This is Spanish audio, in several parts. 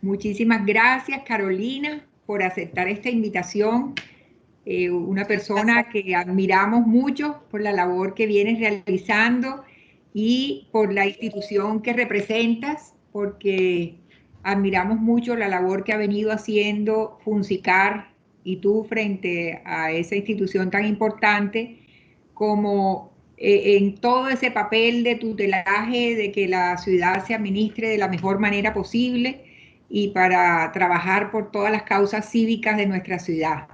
Muchísimas gracias, Carolina, por aceptar esta invitación. Una persona que admiramos mucho por la labor que vienes realizando y por la institución que representas, porque admiramos mucho la labor que ha venido haciendo FUNCICAR y tú frente a esa institución tan importante como en todo ese papel de tutelaje de que la ciudad se administre de la mejor manera posible y para trabajar por todas las causas cívicas de nuestra ciudad.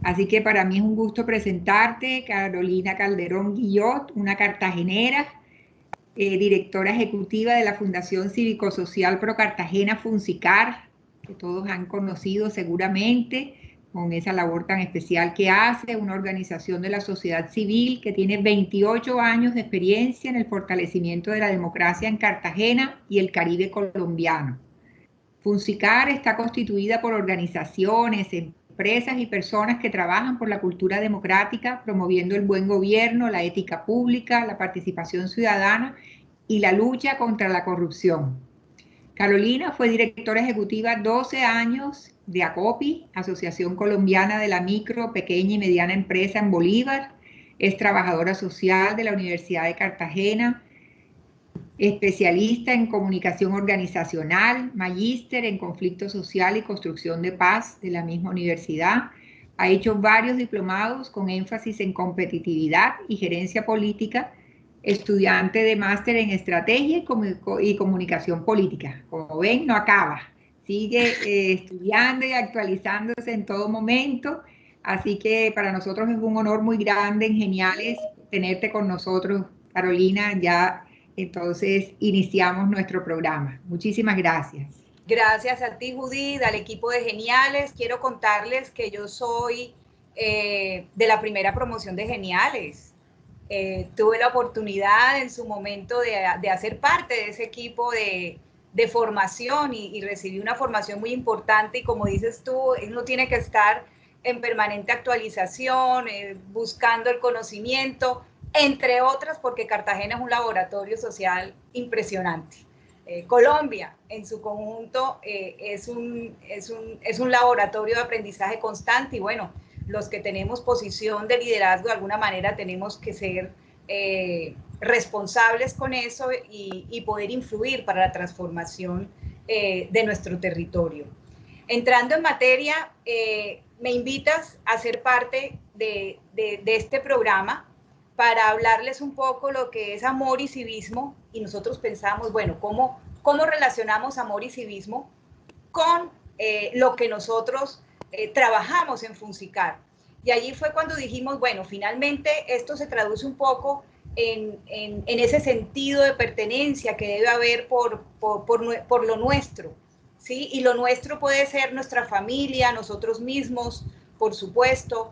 Así que para mí es un gusto presentarte, Carolina Calderón Guillot, una cartagenera, directora ejecutiva de la Fundación Cívico-Social Pro Cartagena, FUNCICAR, que todos han conocido seguramente, con esa labor tan especial que hace, una organización de la sociedad civil que tiene 28 años de experiencia en el fortalecimiento de la democracia en Cartagena y el Caribe colombiano. FUNCICAR está constituida por organizaciones, empresas y personas que trabajan por la cultura democrática, promoviendo el buen gobierno, la ética pública, la participación ciudadana y la lucha contra la corrupción. Carolina fue directora ejecutiva 12 años de ACOPI, Asociación Colombiana de la Micro, Pequeña y Mediana Empresa en Bolívar. Es trabajadora social de la Universidad de Cartagena, especialista en comunicación organizacional, magíster en conflicto social y construcción de paz de la misma universidad. Ha hecho varios diplomados con énfasis en competitividad y gerencia política, estudiante de máster en estrategia y comunicación política. Como ven, no acaba. Sigue estudiando y actualizándose en todo momento. Así que para nosotros es un honor muy grande en Geniales tenerte con nosotros, Carolina. Ya entonces iniciamos nuestro programa. Muchísimas gracias. Gracias a ti, Judith, al equipo de Geniales. Quiero contarles que yo soy de la primera promoción de Geniales. Tuve la oportunidad en su momento de hacer parte de ese equipo de formación y recibí una formación muy importante y como dices tú, uno tiene que estar en permanente actualización, buscando el conocimiento, entre otras porque Cartagena es un laboratorio social impresionante. Colombia en su conjunto es un laboratorio de aprendizaje constante y bueno, los que tenemos posición de liderazgo de alguna manera tenemos que ser responsables con eso y poder influir para la transformación de nuestro territorio. Entrando en materia, me invitas a ser parte de este programa para hablarles un poco lo que es amor y civismo y nosotros pensamos, bueno, ¿cómo relacionamos amor y civismo con lo que nosotros trabajamos en FUNCICAR? Y allí fue cuando dijimos, bueno, finalmente esto se traduce un poco en ese sentido de pertenencia que debe haber por lo nuestro, ¿sí? Y lo nuestro puede ser nuestra familia, nosotros mismos, por supuesto,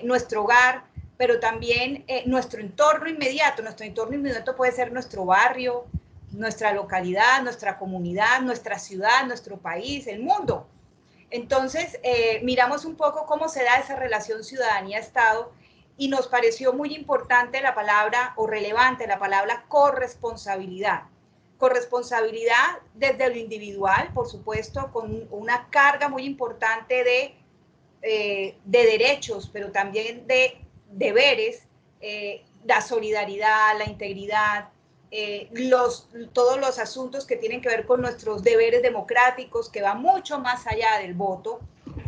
nuestro hogar, pero también nuestro entorno inmediato. Nuestro entorno inmediato puede ser nuestro barrio, nuestra localidad, nuestra comunidad, nuestra ciudad, nuestro país, el mundo. Entonces, miramos un poco cómo se da esa relación ciudadanía-Estado y nos pareció muy importante la palabra, o relevante la palabra corresponsabilidad. Corresponsabilidad desde lo individual, por supuesto, con una carga muy importante de derechos, pero también de deberes, la solidaridad, la integridad, todos los asuntos que tienen que ver con nuestros deberes democráticos, que va mucho más allá del voto,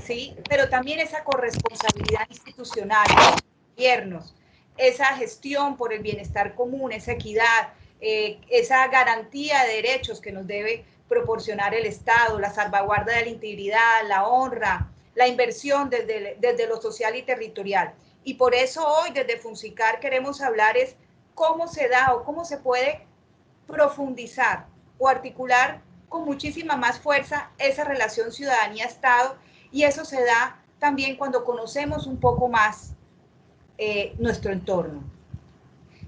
¿sí? Pero también esa corresponsabilidad institucional, los gobiernos, esa gestión por el bienestar común, esa equidad, esa garantía de derechos que nos debe proporcionar el Estado, la salvaguarda de la integridad, la honra, la inversión desde lo social y territorial. Y por eso hoy desde FUNCICAR queremos hablar es cómo se da o cómo se puede profundizar o articular con muchísima más fuerza esa relación ciudadanía-Estado y eso se da también cuando conocemos un poco más nuestro entorno.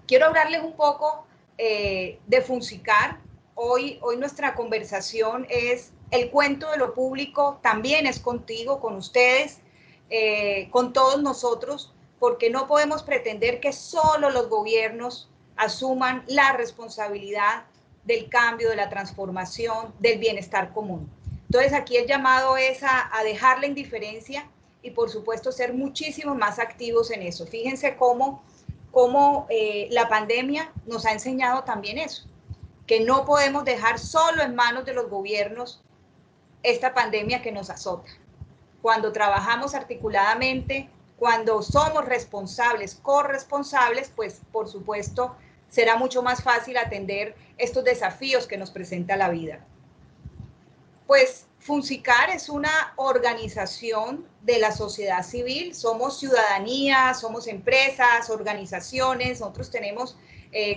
Quiero hablarles un poco de FUNCICAR. Hoy nuestra conversación es el cuento de lo público, también es contigo, con ustedes, con todos nosotros, porque no podemos pretender que solo los gobiernos asuman la responsabilidad del cambio, de la transformación, del bienestar común. Entonces aquí el llamado es a dejar la indiferencia y por supuesto ser muchísimo más activos en eso. Fíjense cómo la pandemia nos ha enseñado también eso, que no podemos dejar solo en manos de los gobiernos esta pandemia que nos azota. Cuando trabajamos articuladamente, cuando somos responsables, corresponsables, pues por supuesto será mucho más fácil atender estos desafíos que nos presenta la vida. Pues Funsicar es una organización de la sociedad civil, somos ciudadanía, somos empresas, organizaciones, nosotros tenemos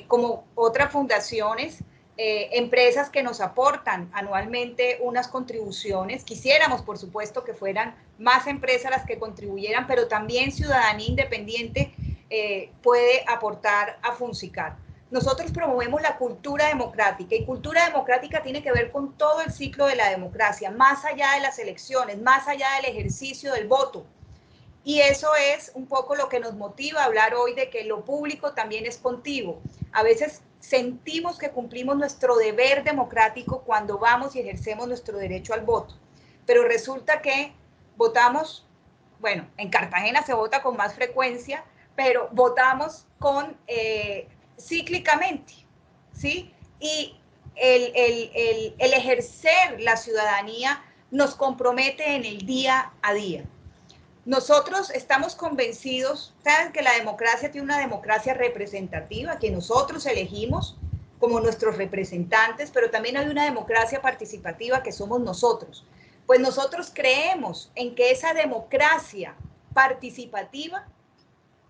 como otras fundaciones, empresas que nos aportan anualmente unas contribuciones. Quisiéramos, por supuesto, que fueran más empresas las que contribuyeran, pero también ciudadanía independiente puede aportar a Funsicar. Nosotros promovemos la cultura democrática y cultura democrática tiene que ver con todo el ciclo de la democracia, más allá de las elecciones, más allá del ejercicio del voto. Y eso es un poco lo que nos motiva a hablar hoy de que lo público también es contigo. A veces sentimos que cumplimos nuestro deber democrático cuando vamos y ejercemos nuestro derecho al voto, pero resulta que votamos, bueno, en Cartagena se vota con más frecuencia, pero votamos con cíclicamente, ¿sí? Y el ejercer la ciudadanía nos compromete en el día a día. Nosotros estamos convencidos, saben que la democracia tiene una democracia representativa que nosotros elegimos como nuestros representantes, pero también hay una democracia participativa que somos nosotros. Pues nosotros creemos en que esa democracia participativa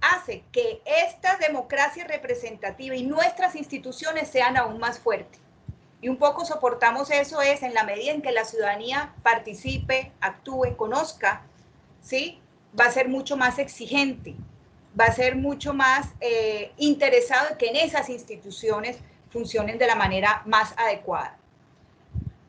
hace que esta democracia representativa y nuestras instituciones sean aún más fuertes. Y un poco soportamos eso es en la medida en que la ciudadanía participe, actúe, conozca, ¿sí? Va a ser mucho más exigente, va a ser mucho más interesado en que en esas instituciones funcionen de la manera más adecuada.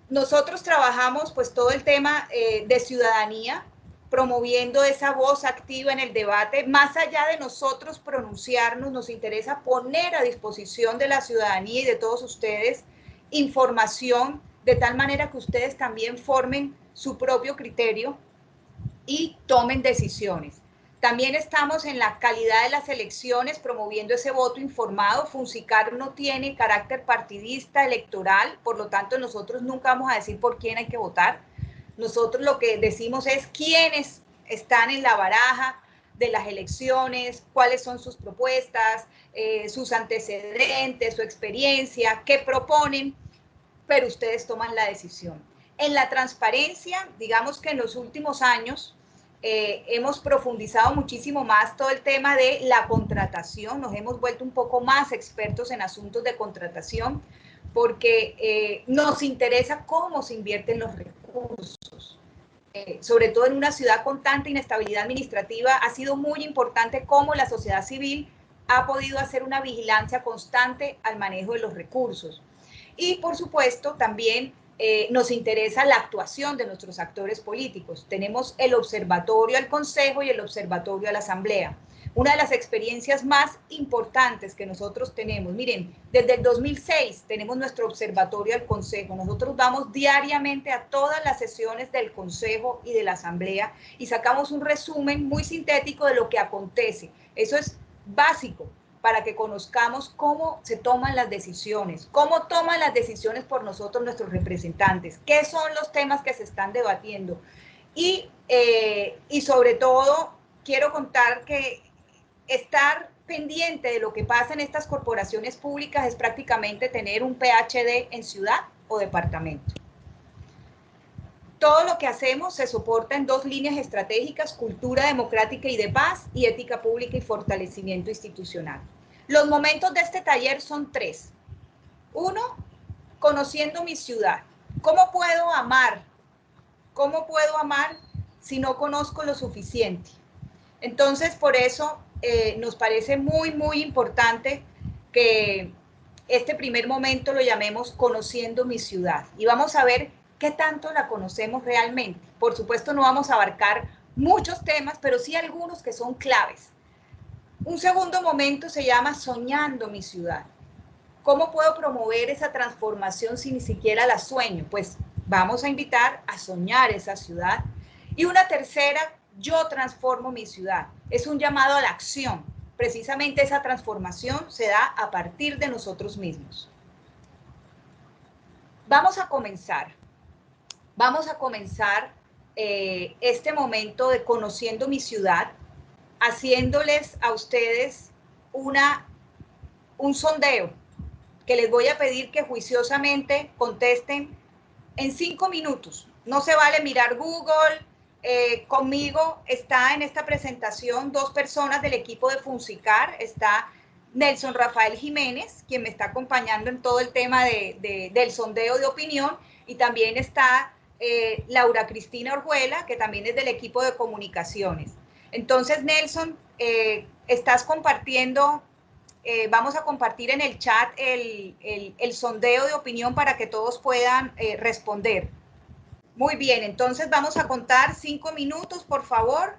Nosotros trabajamos pues todo el tema de ciudadanía, promoviendo esa voz activa en el debate. Más allá de nosotros pronunciarnos, nos interesa poner a disposición de la ciudadanía y de todos ustedes información de tal manera que ustedes también formen su propio criterio y tomen decisiones. También estamos en la calidad de las elecciones promoviendo ese voto informado. Funsicar no tiene carácter partidista electoral, por lo tanto nosotros nunca vamos a decir por quién hay que votar. Nosotros lo que decimos es quiénes están en la baraja de las elecciones, cuáles son sus propuestas, sus antecedentes, su experiencia, qué proponen, pero ustedes toman la decisión. En la transparencia, digamos que en los últimos años hemos profundizado muchísimo más todo el tema de la contratación, nos hemos vuelto un poco más expertos en asuntos de contratación, porque nos interesa cómo se invierten los recursos. Sobre todo en una ciudad con tanta inestabilidad administrativa, ha sido muy importante cómo la sociedad civil ha podido hacer una vigilancia constante al manejo de los recursos. Y por supuesto también nos interesa la actuación de nuestros actores políticos. Tenemos el observatorio al Consejo y el observatorio a la Asamblea. Una de las experiencias más importantes que nosotros tenemos, miren, desde el 2006 tenemos nuestro observatorio al Consejo. Nosotros vamos diariamente a todas las sesiones del Consejo y de la Asamblea y sacamos un resumen muy sintético de lo que acontece. Eso es básico para que conozcamos cómo se toman las decisiones, cómo toman las decisiones por nosotros nuestros representantes, qué son los temas que se están debatiendo. Y sobre todo, quiero contar que estar pendiente de lo que pasa en estas corporaciones públicas es prácticamente tener un PhD en ciudad o departamento. Todo lo que hacemos se soporta en dos líneas estratégicas: cultura democrática y de paz, y ética pública y fortalecimiento institucional. Los momentos de este taller son tres. Uno, conociendo mi ciudad. ¿Cómo puedo amar? ¿Cómo puedo amar si no conozco lo suficiente? Entonces, por eso nos parece muy, muy importante que este primer momento lo llamemos conociendo mi ciudad. Y vamos a ver qué tanto la conocemos realmente. Por supuesto, no vamos a abarcar muchos temas, pero sí algunos que son claves. Un segundo momento se llama soñando mi ciudad. ¿Cómo puedo promover esa transformación si ni siquiera la sueño? Pues Vamos a invitar a soñar esa ciudad. Y una tercera, yo transformo mi ciudad. Es un llamado a la acción. Precisamente esa transformación se da a partir de nosotros mismos. Vamos a comenzar. Vamos a comenzar este momento de conociendo mi ciudad, haciéndoles a ustedes un sondeo que les voy a pedir que juiciosamente contesten en 5 minutos. No se vale mirar Google. Conmigo está en esta presentación 2 personas del equipo de Funsicar. Está Nelson Rafael Jiménez, quien me está acompañando en todo el tema del sondeo de opinión, y también está Laura Cristina Orjuela, que también es del equipo de comunicaciones. Entonces, Nelson, estás compartiendo, vamos a compartir en el chat el sondeo de opinión para que todos puedan responder. Muy bien, entonces vamos a contar 5 minutos, por favor,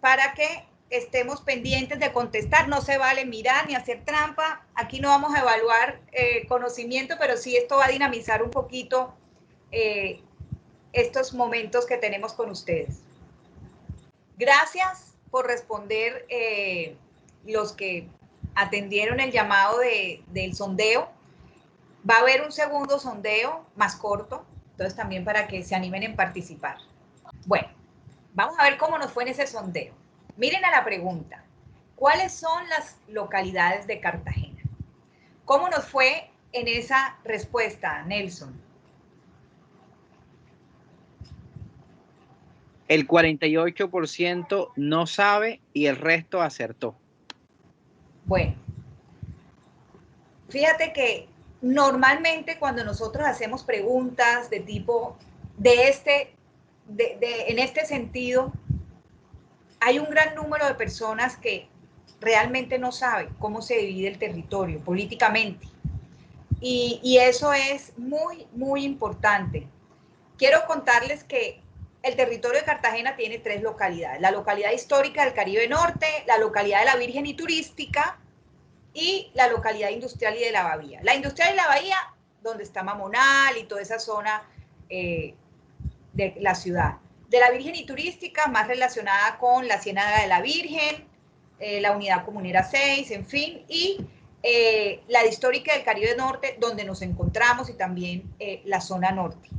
para que estemos pendientes de contestar. No se vale mirar ni hacer trampa. Aquí no vamos a evaluar conocimiento, pero sí esto va a dinamizar un poquito estos momentos que tenemos con ustedes. Gracias por responder los que atendieron el llamado del sondeo. Va a haber un segundo sondeo más corto, entonces también para que se animen en participar. Bueno, vamos a ver cómo nos fue en ese sondeo. Miren a la pregunta, ¿cuáles son las localidades de Cartagena? ¿Cómo nos fue en esa respuesta, Nelson? El 48% no sabe y el resto acertó. Bueno, fíjate que normalmente cuando nosotros hacemos preguntas de tipo en este sentido, hay un gran número de personas que realmente no saben cómo se divide el territorio políticamente. Y eso es muy, muy importante. Quiero contarles que el territorio de Cartagena tiene 3 localidades. La localidad histórica del Caribe Norte, la localidad de la Virgen y Turística y la localidad industrial y de la Bahía. La industrial y la Bahía, donde está Mamonal y toda esa zona de la ciudad. De la Virgen y Turística, más relacionada con la Ciénaga de la Virgen, la Unidad Comunera 6, en fin, y la histórica del Caribe Norte, donde nos encontramos, y también la zona norte.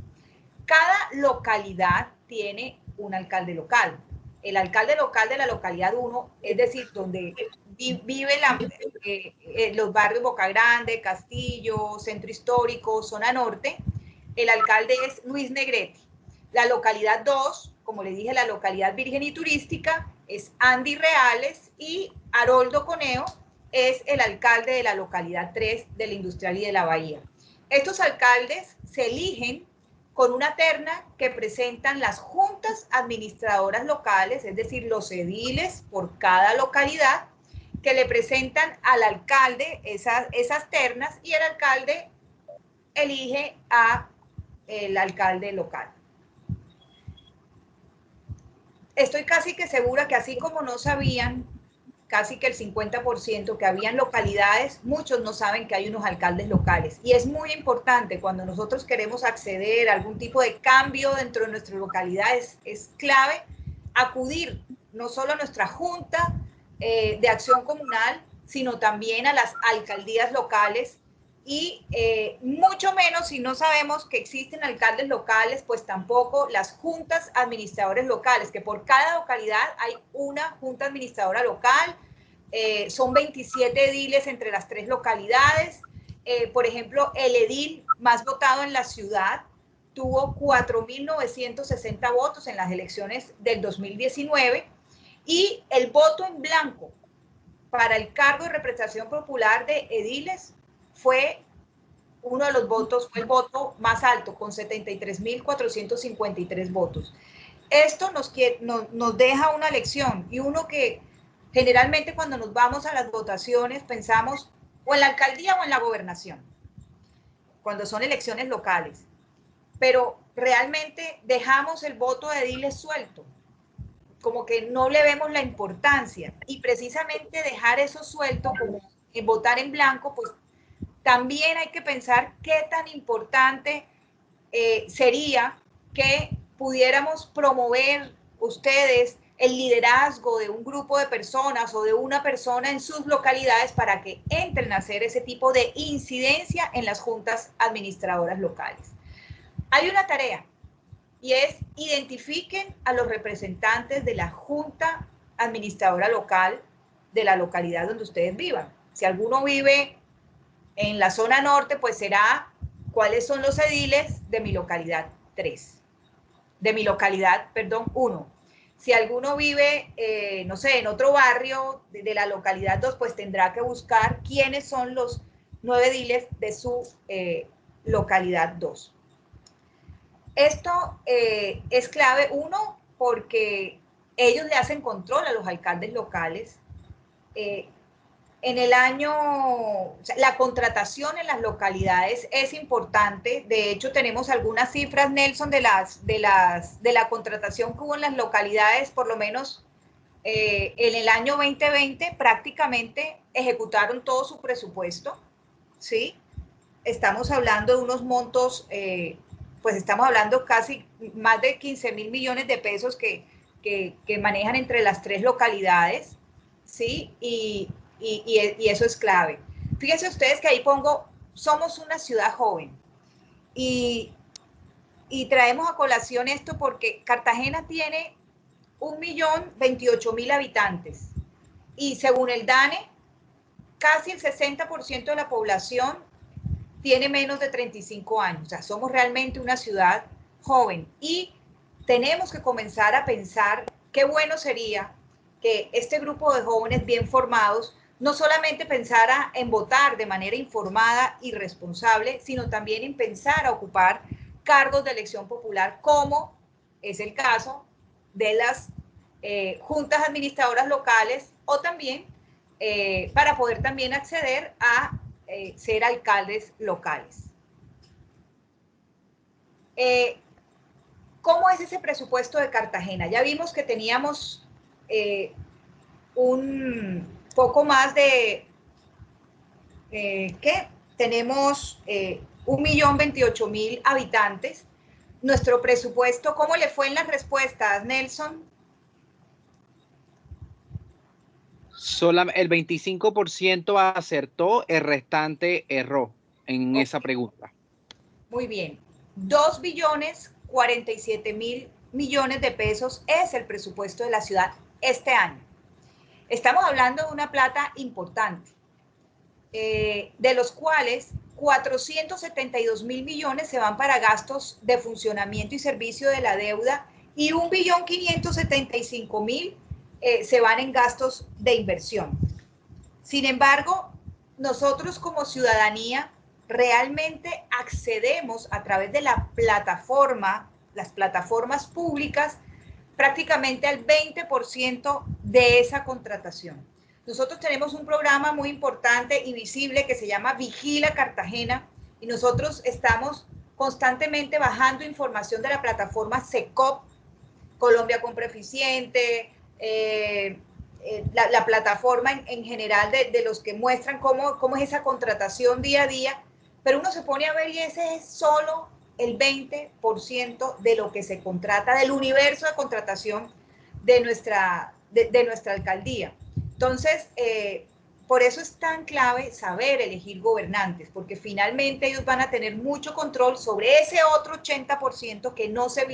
Cada localidad tiene un alcalde local. El alcalde local de la localidad 1, es decir, donde vive los barrios Boca Grande, Castillo, Centro Histórico, zona norte, el alcalde es Luis Negrete. La localidad 2, como les dije, la localidad virgen y turística, es Andy Reales, y Haroldo Coneo es el alcalde de la localidad 3 de la Industrial y de la Bahía. Estos alcaldes se eligen con una terna que presentan las juntas administradoras locales, es decir, los ediles por cada localidad, que le presentan al alcalde esas ternas, y el alcalde elige al alcalde local. Estoy casi que segura que así como no sabían, casi que el 50% que habían localidades, muchos no saben que hay unos alcaldes locales. Y es muy importante cuando nosotros queremos acceder a algún tipo de cambio dentro de nuestra localidad, es clave acudir no solo a nuestra junta de acción comunal, sino también a las alcaldías locales. Y mucho menos si no sabemos que existen alcaldes locales, pues tampoco las juntas administradores locales, que por cada localidad hay una junta administradora local. Son 27 ediles entre las 3 localidades. Por ejemplo, el edil más votado en la ciudad tuvo 4.960 votos en las elecciones del 2019, y el voto en blanco para el cargo de representación popular de ediles fue uno de los votos, fue el voto más alto, con 73.453 votos. Esto nos deja una lección, y uno que generalmente cuando nos vamos a las votaciones pensamos o en la alcaldía o en la gobernación, cuando son elecciones locales, pero realmente dejamos el voto de ediles suelto, como que no le vemos la importancia, y precisamente dejar eso suelto, como en votar en blanco, pues también hay que pensar qué tan importante sería que pudiéramos promover ustedes el liderazgo de un grupo de personas o de una persona en sus localidades para que entren a hacer ese tipo de incidencia en las juntas administradoras locales. Hay una tarea y es identifiquen a los representantes de la junta administradora local de la localidad donde ustedes vivan. Si alguno vive en la zona norte, pues será cuáles son los ediles de mi localidad 3. De mi localidad, perdón, 1. Si alguno vive, no sé, en otro barrio de la localidad 2, pues tendrá que buscar quiénes son los 9 ediles de su localidad 2. Esto es clave, uno, porque ellos le hacen control a los alcaldes locales. En el año, o sea, la contratación en las localidades es importante. De hecho, tenemos algunas cifras, Nelson, de la contratación que hubo en las localidades, por lo menos en el año 2020, prácticamente ejecutaron todo su presupuesto, ¿sí? Estamos hablando de unos montos, pues estamos hablando casi más de 15.000 millones de pesos que manejan entre las 3 localidades, ¿sí? Y eso es clave. Fíjense ustedes que ahí pongo, somos una ciudad joven y traemos a colación esto porque Cartagena tiene 1.028.000 habitantes y según el DANE, casi el 60% de la población tiene menos de 35 años. O sea, somos realmente una ciudad joven y tenemos que comenzar a pensar qué bueno sería que este grupo de jóvenes bien formados no solamente pensara en votar de manera informada y responsable, sino también en pensar a ocupar cargos de elección popular, como es el caso de las juntas administradoras locales o también para poder también acceder a ser alcaldes locales. ¿Cómo es ese presupuesto de Cartagena? Ya vimos que teníamos un poco más de, ¿qué? Tenemos 1.028.000 habitantes. Nuestro presupuesto, ¿cómo le fue en las respuestas, Nelson? El 25% acertó, el restante erró en esa pregunta. Muy bien. 2.047.000 millones de pesos es el presupuesto de la ciudad este año. Estamos hablando de una plata importante, de los cuales 472.000 millones se van para gastos de funcionamiento y servicio de la deuda y 1.575.000 se van en gastos de inversión. Sin embargo, nosotros como ciudadanía realmente accedemos a través de la plataforma, las plataformas públicas, prácticamente al 20% de esa contratación. Nosotros tenemos un programa muy importante y visible que se llama Vigila Cartagena y nosotros estamos constantemente bajando información de la plataforma SECOP, Colombia Compra Eficiente, la plataforma en general de los que muestran cómo es esa contratación día a día, pero uno se pone a ver y ese es solo el 20% de lo que se contrata, del universo de contratación de nuestra alcaldía. Entonces, por eso es tan clave saber elegir gobernantes, porque finalmente ellos van a tener mucho control sobre ese otro 80% que no se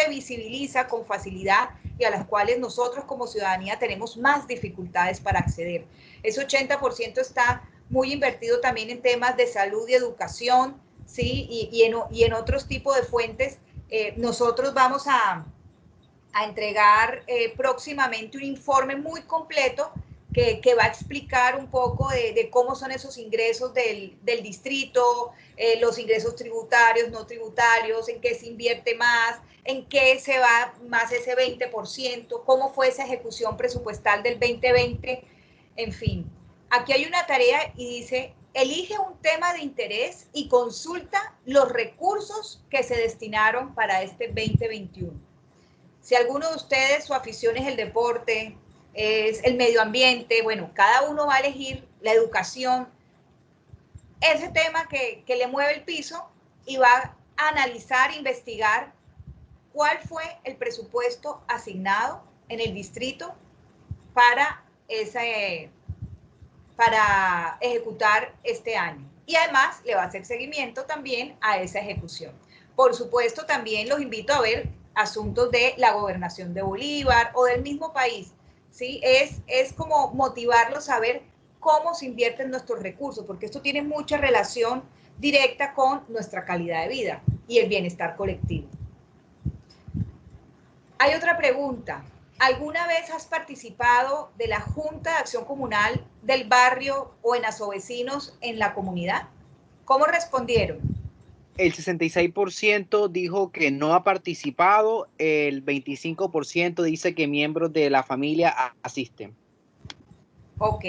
visibiliza con facilidad y a las cuales nosotros como ciudadanía tenemos más dificultades para acceder. Ese 80% está muy invertido también en temas de salud y educación, ¿sí? y en otros tipos de fuentes. Nosotros vamos a entregar próximamente un informe muy completo que va a explicar un poco de cómo son esos ingresos del distrito, los ingresos tributarios, no tributarios, en qué se invierte más, en qué se va más ese 20%, cómo fue esa ejecución presupuestal del 2020, en fin. Aquí hay una tarea y dice, elige un tema de interés y consulta los recursos que se destinaron para este 2021. Si alguno de ustedes su afición es el deporte, es el medio ambiente, bueno, cada uno va a elegir la educación, ese tema que le mueve el piso y va analizar, investigar cuál fue el presupuesto asignado en el distrito para ejecutar este año. Y además le va a hacer seguimiento también a esa ejecución. Por supuesto, también los invito a ver asuntos de la gobernación de Bolívar o del mismo país, ¿sí? Es como motivarlos a ver cómo se invierten nuestros recursos, porque esto tiene mucha relación directa con nuestra calidad de vida y el bienestar colectivo. Hay otra pregunta. ¿Alguna vez has participado de la Junta de Acción Comunal del barrio o en asovecinos en la comunidad? ¿Cómo respondieron? El 66% dijo que no ha participado, el 25% dice que miembros de la familia asisten. Ok,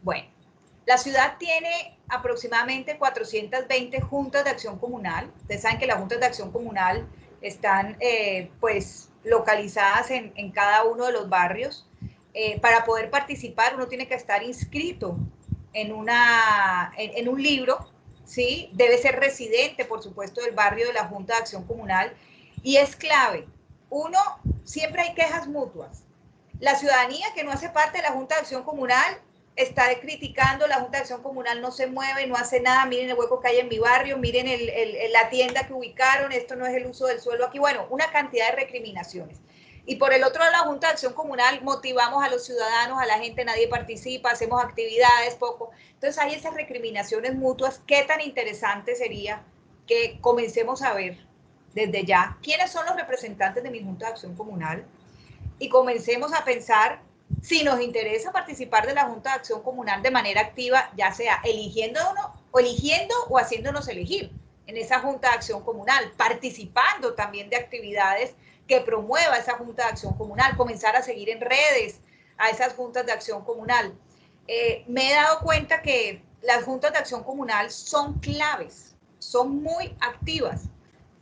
bueno. La ciudad tiene aproximadamente 420 juntas de acción comunal. Ustedes saben que las juntas de acción comunal están pues localizadas en cada uno de los barrios. Para poder participar uno tiene que estar inscrito en un libro, ¿sí? Debe ser residente, por supuesto, del barrio de la Junta de Acción Comunal y es clave. Uno, siempre hay quejas mutuas. La ciudadanía que no hace parte de la Junta de Acción Comunal está criticando, la Junta de Acción Comunal no se mueve, no hace nada, miren el hueco que hay en mi barrio, miren la tienda que ubicaron, esto no es el uso del suelo aquí, bueno, una cantidad de recriminaciones. Y por el otro lado, la Junta de Acción Comunal, motivamos a los ciudadanos, a la gente, nadie participa, hacemos actividades, poco. Entonces hay esas recriminaciones mutuas. ¿Qué tan interesante sería que comencemos a ver desde ya quiénes son los representantes de mi Junta de Acción Comunal y comencemos a pensar si nos interesa participar de la Junta de Acción Comunal de manera activa, ya sea eligiendo o haciéndonos elegir en esa Junta de Acción Comunal, participando también de actividades que promueva esa Junta de Acción Comunal, comenzar a seguir en redes a esas juntas de acción comunal. Me he dado cuenta que las juntas de acción comunal son claves, son muy activas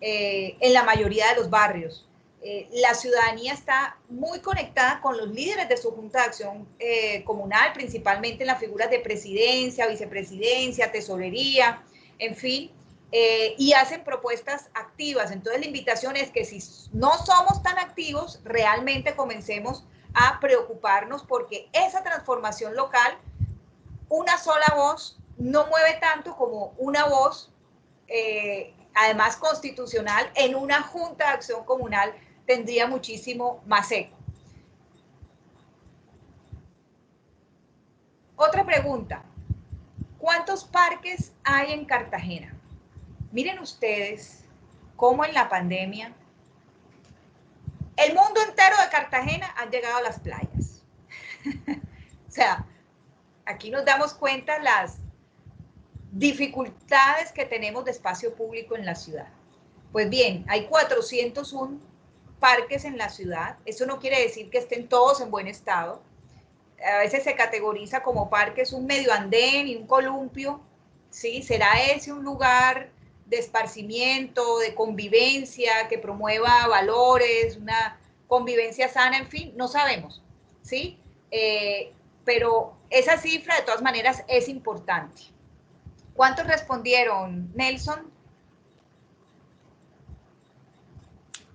en la mayoría de los barrios. La ciudadanía está muy conectada con los líderes de su Junta de Acción Comunal, principalmente en las figuras de presidencia, vicepresidencia, tesorería, en fin, y hacen propuestas activas. Entonces la invitación es que si no somos tan activos, realmente comencemos a preocuparnos porque esa transformación local, una sola voz no mueve tanto como una voz, además constitucional, en una Junta de Acción Comunal tendría muchísimo más eco. Otra pregunta. ¿Cuántos parques hay en Cartagena? Miren ustedes cómo en la pandemia el mundo entero de Cartagena han llegado a las playas. O sea, aquí nos damos cuenta las dificultades que tenemos de espacio público en la ciudad. Pues bien, hay 401 parques en la ciudad. Eso no quiere decir que estén todos en buen estado. A veces se categoriza como parques un medio andén y un columpio, ¿sí? ¿Será ese un lugar de esparcimiento, de convivencia, que promueva valores, una convivencia sana, en fin? No sabemos, ¿sí? Pero esa cifra, de todas maneras, es importante. ¿Cuántos respondieron, Nelson?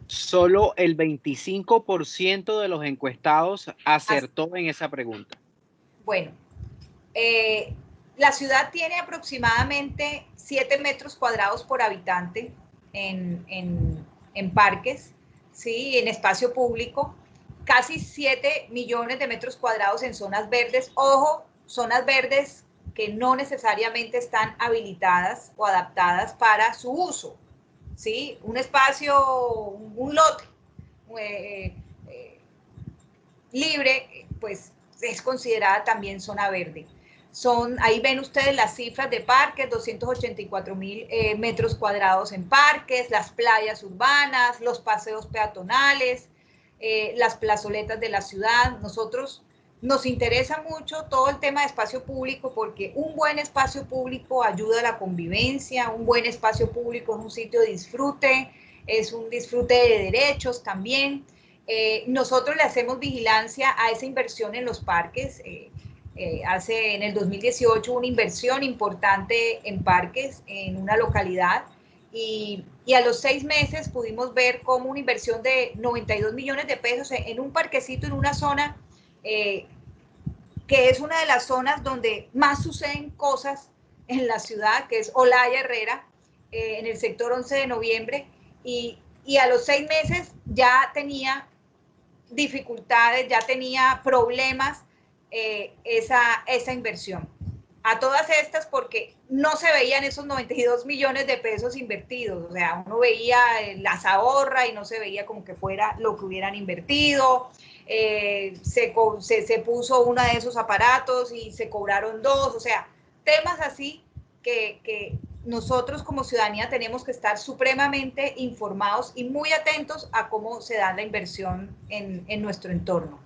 Solo el 25% de los encuestados acertó en esa pregunta. Bueno, la ciudad tiene aproximadamente 7 metros cuadrados por habitante en parques, ¿sí? En espacio público, casi 7 millones de metros cuadrados en zonas verdes. Ojo, zonas verdes que no necesariamente están habilitadas o adaptadas para su uso, ¿sí? Un espacio, un lote libre, pues es considerada también zona verde. Ahí ven ustedes las cifras de parques, 284,000 metros cuadrados en parques, las playas urbanas, los paseos peatonales, las plazoletas de la ciudad. Nosotros nos interesa mucho todo el tema de espacio público porque un buen espacio público ayuda a la convivencia, un buen espacio público es un sitio de disfrute, es un disfrute de derechos también. Nosotros le hacemos vigilancia a esa inversión en los parques. En el 2018 una inversión importante en parques en una localidad y a los 6 meses pudimos ver cómo una inversión de 92 millones de pesos en un parquecito, en una zona que es una de las zonas donde más suceden cosas en la ciudad, que es Olaya Herrera, en el sector 11 de noviembre, y a los 6 meses ya tenía dificultades, ya tenía problemas esa inversión. A todas estas porque no se veían esos 92 millones de pesos invertidos, o sea, uno veía las ahorras y no se veía como que fuera lo que hubieran invertido, se puso uno de esos aparatos y se cobraron dos, o sea, temas así que nosotros como ciudadanía tenemos que estar supremamente informados y muy atentos a cómo se da la inversión en nuestro entorno.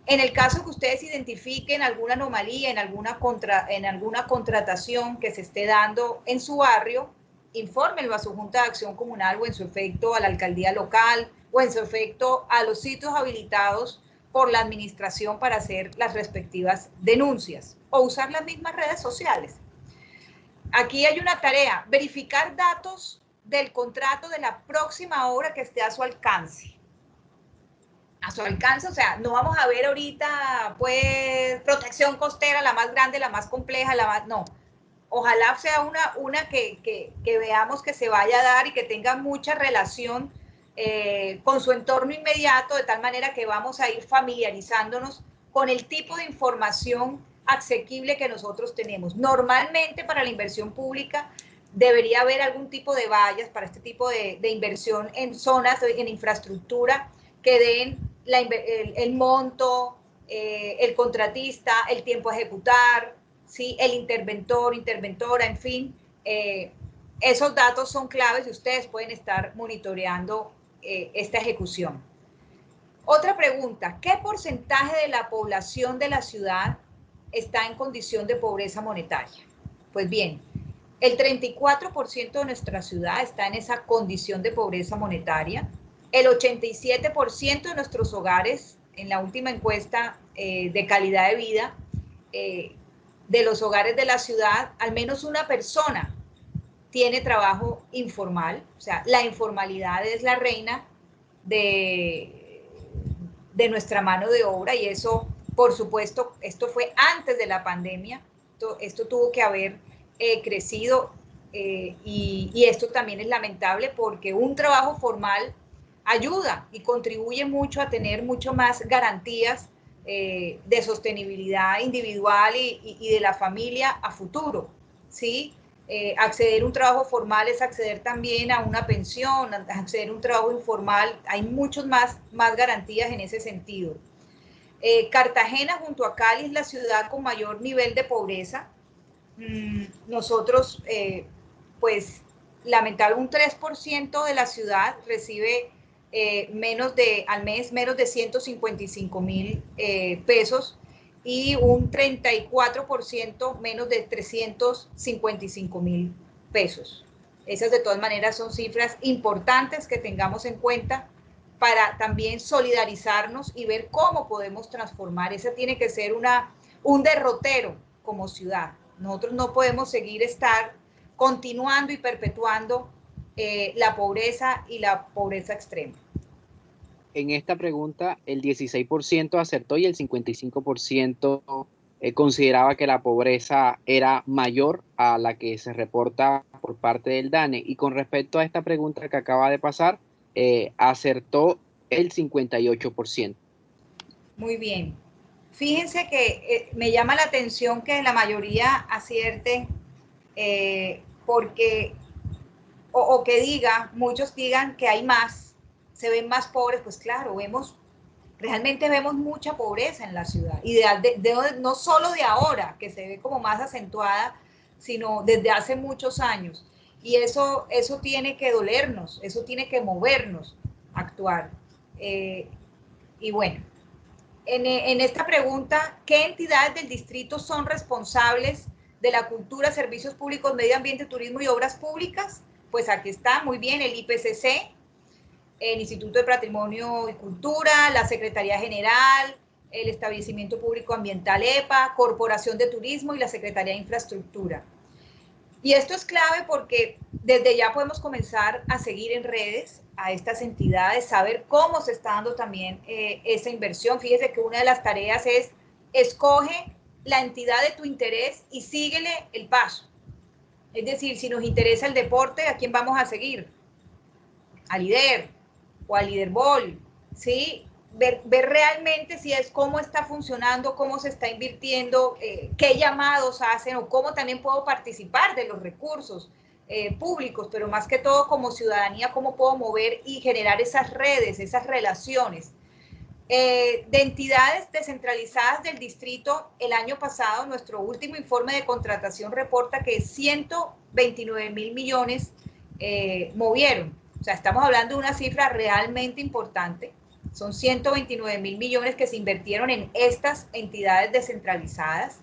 En el caso que ustedes identifiquen alguna anomalía en alguna contratación que se esté dando en su barrio, infórmenlo a su Junta de Acción Comunal o en su efecto a la alcaldía local o en su efecto a los sitios habilitados por la administración para hacer las respectivas denuncias o usar las mismas redes sociales. Aquí hay una tarea, verificar datos del contrato de la próxima obra que esté a su alcance. A su alcance, o sea, no vamos a ver ahorita, pues, protección costera, la más grande, la más compleja, la más, no. Ojalá sea una que veamos que se vaya a dar y que tenga mucha relación con su entorno inmediato, de tal manera que vamos a ir familiarizándonos con el tipo de información asequible que nosotros tenemos. Normalmente para la inversión pública debería haber algún tipo de vallas para este tipo de inversión en zonas, en infraestructura, que den el monto, el contratista, el tiempo a ejecutar, ¿sí? El interventor, interventora, en fin. Esos datos son claves y ustedes pueden estar monitoreando esta ejecución. Otra pregunta, ¿qué porcentaje de la población de la ciudad está en condición de pobreza monetaria? Pues bien, el 34% de nuestra ciudad está en esa condición de pobreza monetaria. El 87% de nuestros hogares, en la última encuesta de calidad de vida de los hogares de la ciudad, al menos una persona tiene trabajo informal. O sea, la informalidad es la reina de nuestra mano de obra y eso, por supuesto, esto fue antes de la pandemia. Esto tuvo que haber crecido y esto también es lamentable porque un trabajo formal ayuda y contribuye mucho a tener mucho más garantías de sostenibilidad individual y de la familia a futuro, ¿sí? Acceder a un trabajo formal es acceder también a una pensión, acceder a un trabajo informal, hay muchas más garantías en ese sentido. Cartagena junto a Cali es la ciudad con mayor nivel de pobreza. Nosotros, pues, lamentablemente un 3% de la ciudad recibe al mes menos de 155,000 pesos y un 34% menos de 355,000 pesos. Esas de todas maneras son cifras importantes que tengamos en cuenta para también solidarizarnos y ver cómo podemos transformar. Ese tiene que ser un derrotero como ciudad. Nosotros no podemos seguir continuando y perpetuando la pobreza y la pobreza extrema. En esta pregunta, el 16% acertó y el 55% consideraba que la pobreza era mayor a la que se reporta por parte del DANE. Y con respecto a esta pregunta que acaba de pasar, acertó el 58%. Muy bien. Fíjense que me llama la atención que la mayoría acierte porque, o que muchos digan que hay más, se ven más pobres, pues claro, realmente vemos mucha pobreza en la ciudad, y no solo de ahora, que se ve como más acentuada, sino desde hace muchos años. Y eso tiene que dolernos, eso tiene que movernos a actuar. Y bueno, en esta pregunta, ¿qué entidades del distrito son responsables de la cultura, servicios públicos, medio ambiente, turismo y obras públicas? Pues aquí está, muy bien, el IPCC, el Instituto de Patrimonio y Cultura, la Secretaría General, el Establecimiento Público Ambiental EPA, Corporación de Turismo y la Secretaría de Infraestructura. Y esto es clave porque desde ya podemos comenzar a seguir en redes a estas entidades, saber cómo se está dando también esa inversión. Fíjese que una de las tareas es escoge la entidad de tu interés y síguele el paso. Es decir, si nos interesa el deporte, ¿a quién vamos a seguir? Al líder o al Liderball, ¿sí? Ver realmente si es cómo está funcionando, cómo se está invirtiendo, qué llamados hacen o cómo también puedo participar de los recursos públicos, pero más que todo como ciudadanía, cómo puedo mover y generar esas redes, esas relaciones. De entidades descentralizadas del distrito, el año pasado, nuestro último informe de contratación reporta que 129.000 millones movieron. O sea, estamos hablando de una cifra realmente importante. Son 129.000 millones que se invirtieron en estas entidades descentralizadas.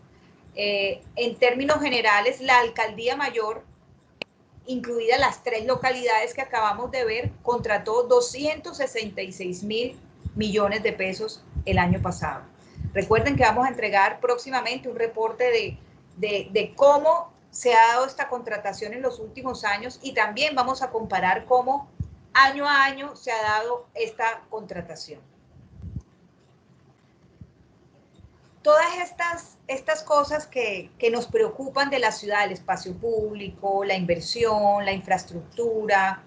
En términos generales, la alcaldía mayor, incluidas las 3 localidades que acabamos de ver, contrató 266.000 millones de pesos el año pasado. Recuerden que vamos a entregar próximamente un reporte de cómo se ha dado esta contratación en los últimos años y también vamos a comparar cómo año a año se ha dado esta contratación. Todas estas cosas que nos preocupan de la ciudad, el espacio público, la inversión, la infraestructura,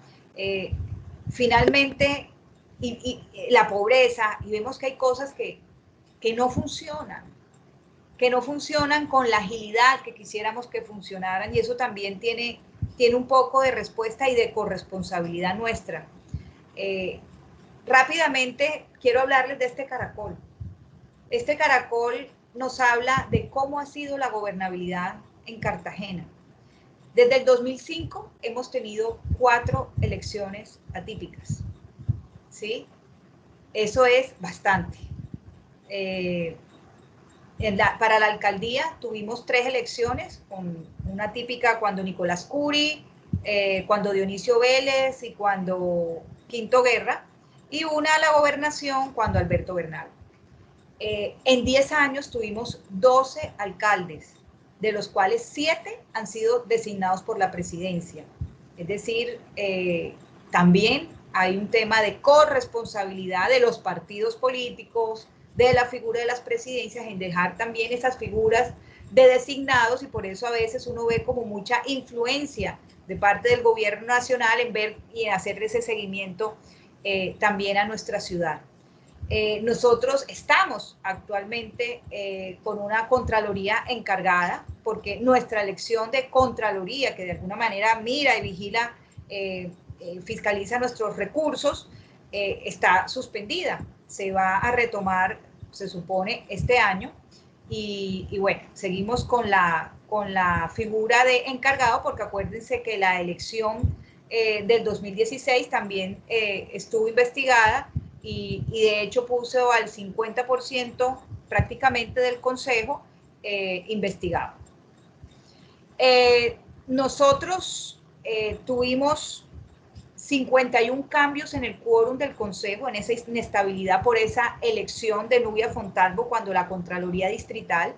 finalmente, y la pobreza, y vemos que hay cosas que no funcionan con la agilidad que quisiéramos que funcionaran, y eso también tiene un poco de respuesta y de corresponsabilidad nuestra. Rápidamente quiero hablarles de este caracol. Este caracol nos habla de cómo ha sido la gobernabilidad en Cartagena. Desde el 2005 hemos tenido 4 elecciones atípicas, ¿sí? Eso es bastante. Para la alcaldía tuvimos 3 elecciones, con una típica cuando Nicolás Curi, cuando Dionisio Vélez y cuando Quinto Guerra, y una a la gobernación cuando Alberto Bernal. En 10 años tuvimos 12 alcaldes, de los cuales 7 han sido designados por la presidencia. Es decir, también hay un tema de corresponsabilidad de los partidos políticos, de la figura de las presidencias, en dejar también esas figuras de designados, y por eso a veces uno ve como mucha influencia de parte del gobierno nacional en ver y en hacer ese seguimiento también a nuestra ciudad. Nosotros estamos actualmente con una Contraloría encargada, porque nuestra elección de Contraloría, que de alguna manera mira y vigila, fiscaliza nuestros recursos, está suspendida. Se va a retomar, se supone, este año. Y bueno, seguimos con la figura de encargado, porque acuérdense que la elección del 2016 también estuvo investigada, y de hecho puso al 50% prácticamente del Consejo investigado. Nosotros tuvimos 51 cambios en el quórum del Consejo, en esa inestabilidad por esa elección de Nubia Fontalvo cuando la Contraloría Distrital,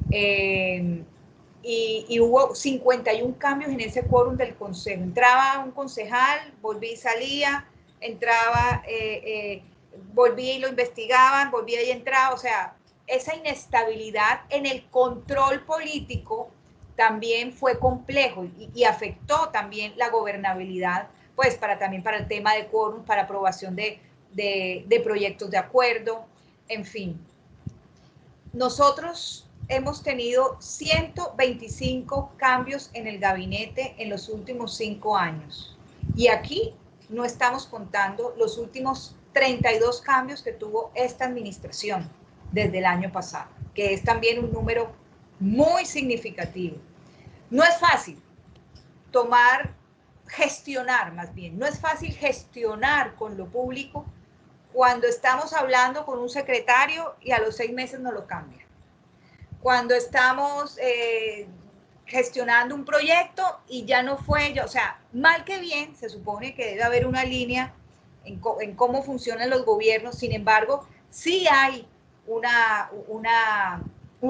y hubo 51 cambios en ese quórum del Consejo. Entraba un concejal, volvía y salía, entraba, volvía y lo investigaban, volvía y entraba. O sea, esa inestabilidad en el control político también fue complejo y afectó también la gobernabilidad, pues también para el tema de quórum, para aprobación de proyectos de acuerdo, en fin. Nosotros hemos tenido 125 cambios en el gabinete en los últimos 5 años. Y aquí no estamos contando los últimos 32 cambios que tuvo esta administración desde el año pasado, que es también un número muy significativo. No es fácil gestionar más bien, no es fácil gestionar con lo público cuando estamos hablando con un secretario y a los 6 meses nos lo cambian. Cuando estamos gestionando un proyecto y ya no fue, o sea, mal que bien, se supone que debe haber una línea en cómo funcionan los gobiernos. Sin embargo, sí hay una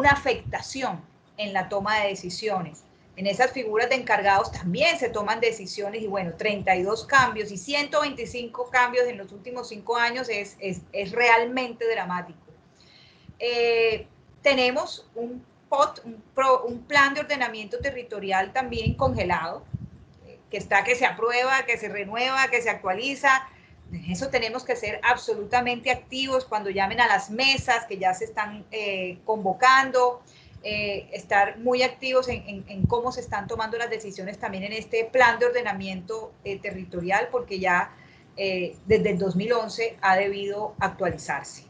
afectación en la toma de decisiones. En esas figuras de encargados también se toman decisiones y bueno, 32 cambios y 125 cambios en los últimos 5 años es realmente dramático. Tenemos un plan de ordenamiento territorial también congelado, que se aprueba, que se renueva, que se actualiza. En eso tenemos que ser absolutamente activos cuando llamen a las mesas que ya se están convocando, estar muy activos en cómo se están tomando las decisiones también en este plan de ordenamiento territorial, porque ya desde el 2011 ha debido actualizarse.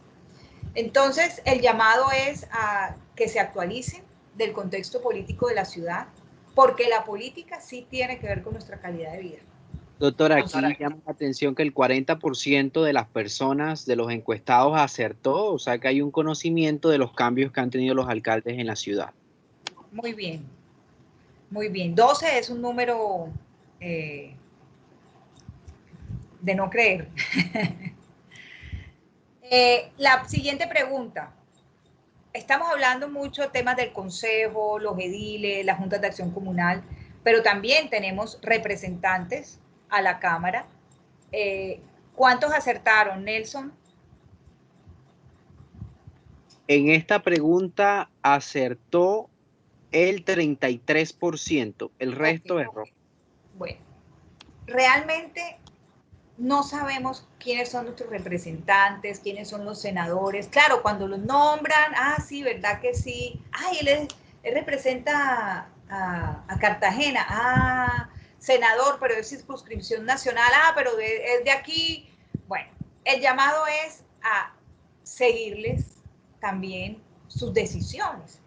Entonces, el llamado es a que se actualicen del contexto político de la ciudad, porque la política sí tiene que ver con nuestra calidad de vida. Doctora, aquí llama la atención que el 40% de las personas, de los encuestados, acertó, o sea que hay un conocimiento de los cambios que han tenido los alcaldes en la ciudad. Muy bien, muy bien. 12 es un número de no creer. La siguiente pregunta. Estamos hablando mucho de temas del consejo, los ediles, las juntas de acción comunal, pero también tenemos representantes a la Cámara. ¿Cuántos acertaron, Nelson? En esta pregunta acertó el 33%, el resto erró. Bueno, realmente no sabemos quiénes son nuestros representantes, quiénes son los senadores. Claro, cuando los nombran, sí, ¿verdad que sí? Él representa a Cartagena, senador, pero es circunscripción nacional, pero es de aquí. Bueno, el llamado es a seguirles también sus decisiones,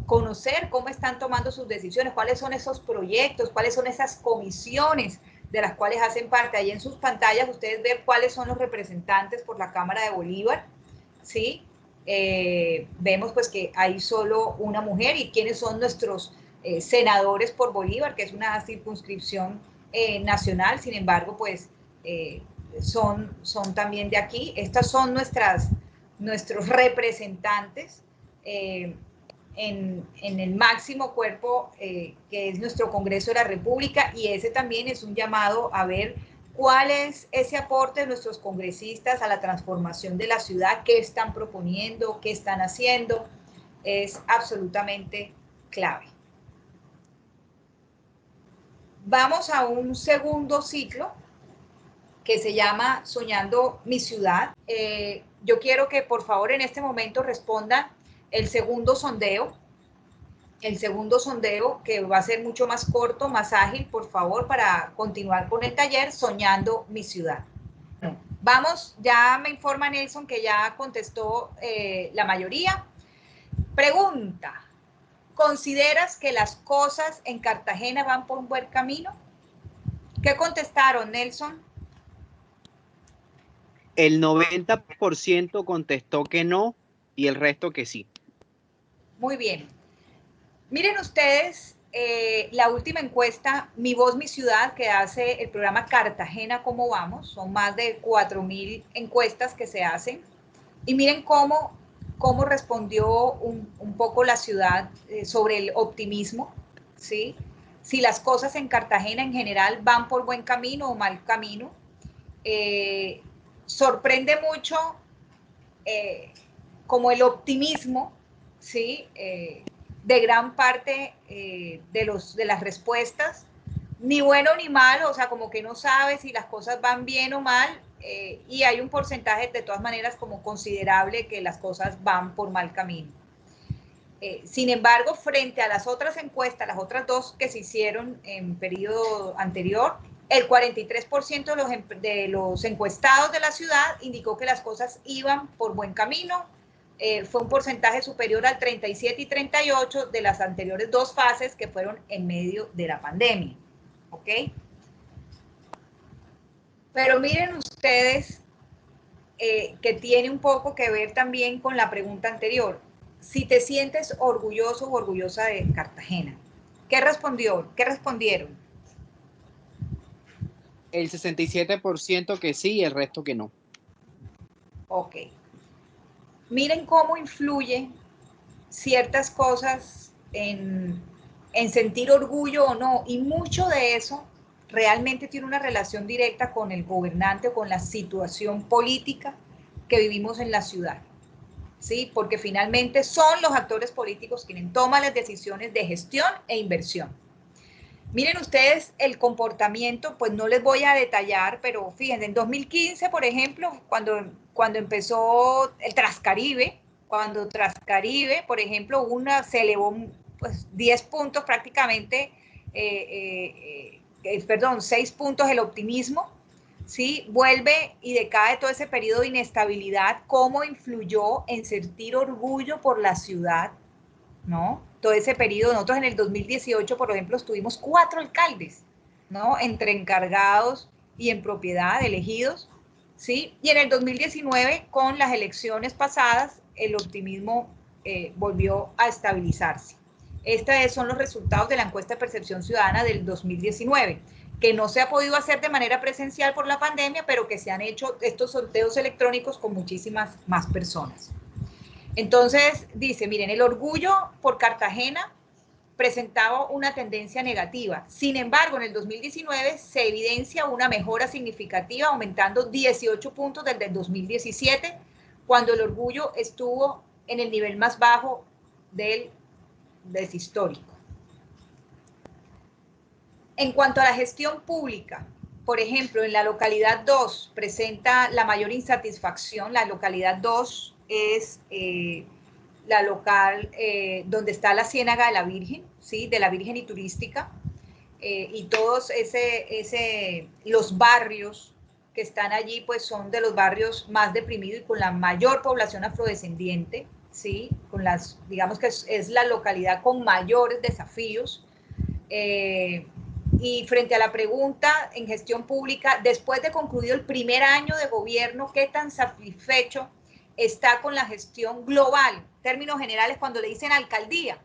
conocer cómo están tomando sus decisiones, cuáles son esos proyectos, cuáles son esas comisiones de las cuales hacen parte. Ahí en sus pantallas ustedes ven cuáles son los representantes por la Cámara de Bolívar, ¿sí? Vemos pues que hay solo una mujer y quiénes son nuestros senadores por Bolívar, que es una circunscripción nacional, sin embargo, pues son también de aquí. Estas son nuestros representantes en el máximo cuerpo que es nuestro Congreso de la República, y ese también es un llamado a ver cuál es ese aporte de nuestros congresistas a la transformación de la ciudad, qué están proponiendo, qué están haciendo, es absolutamente clave. Vamos a un segundo ciclo que se llama Soñando mi ciudad. Yo quiero que por favor en este momento respondan el segundo sondeo, que va a ser mucho más corto, más ágil, por favor, para continuar con el taller Soñando mi ciudad. Bueno, vamos, ya me informa Nelson que ya contestó la mayoría. Pregunta, ¿consideras que las cosas en Cartagena van por un buen camino? ¿Qué contestaron, Nelson? El 90% contestó que no y el resto que sí. Muy bien. Miren ustedes la última encuesta, Mi Voz, Mi Ciudad, que hace el programa Cartagena, ¿cómo vamos? Son más de 4.000 encuestas que se hacen. Y miren cómo respondió un poco la ciudad sobre el optimismo, ¿sí? Si las cosas en Cartagena en general van por buen camino o mal camino. Sorprende mucho como el optimismo, ¿sí? De gran parte de las respuestas, ni bueno ni malo, o sea, como que no sabes si las cosas van bien o mal, y hay un porcentaje de todas maneras como considerable que las cosas van por mal camino. Sin embargo, frente a las otras encuestas, las otras dos que se hicieron en periodo anterior, el 43% de los encuestados de la ciudad indicó que las cosas iban por buen camino. Fue un porcentaje superior al 37 y 38 de las anteriores dos fases que fueron en medio de la pandemia. ¿Ok? Pero miren ustedes que tiene un poco que ver también con la pregunta anterior. Si te sientes orgulloso o orgullosa de Cartagena. ¿Qué respondieron? El 67% que sí y el resto que no. Ok. Miren cómo influyen ciertas cosas en en sentir orgullo o no, y mucho de eso realmente tiene una relación directa con el gobernante o con la situación política que vivimos en la ciudad, ¿sí? Porque finalmente son los actores políticos quienes toman las decisiones de gestión e inversión. Miren ustedes el comportamiento, pues no les voy a detallar, pero fíjense, en 2015, por ejemplo, cuando empezó el Trascaribe, cuando Trascaribe, por ejemplo, se elevó pues, 10 puntos prácticamente, 6 puntos el optimismo, ¿sí? Vuelve y decae todo ese periodo de inestabilidad, cómo influyó en sentir orgullo por la ciudad, ¿no? Todo ese periodo, nosotros en el 2018, por ejemplo, tuvimos 4 alcaldes, ¿no? Entre encargados y en propiedad elegidos, ¿sí? Y en el 2019, con las elecciones pasadas, el optimismo volvió a estabilizarse. Estos son los resultados de la encuesta de percepción ciudadana del 2019, que no se ha podido hacer de manera presencial por la pandemia, pero que se han hecho estos sorteos electrónicos con muchísimas más personas. Entonces, dice, miren, el orgullo por Cartagena presentaba una tendencia negativa. Sin embargo, en el 2019 se evidencia una mejora significativa, aumentando 18 puntos desde el 2017, cuando el orgullo estuvo en el nivel más bajo del histórico. En cuanto a la gestión pública, por ejemplo, en la localidad 2 presenta la mayor insatisfacción. La localidad 2 es la local donde está la Ciénaga de la Virgen, ¿sí? De la Virgen y Turística, y todos los barrios que están allí, pues son de los barrios más deprimidos y con la mayor población afrodescendiente, ¿sí? Digamos que es la localidad con mayores desafíos. Y frente a la pregunta en gestión pública, después de concluido el primer año de gobierno, ¿qué tan satisfecho está con la gestión global? Términos generales, cuando le dicen alcaldía,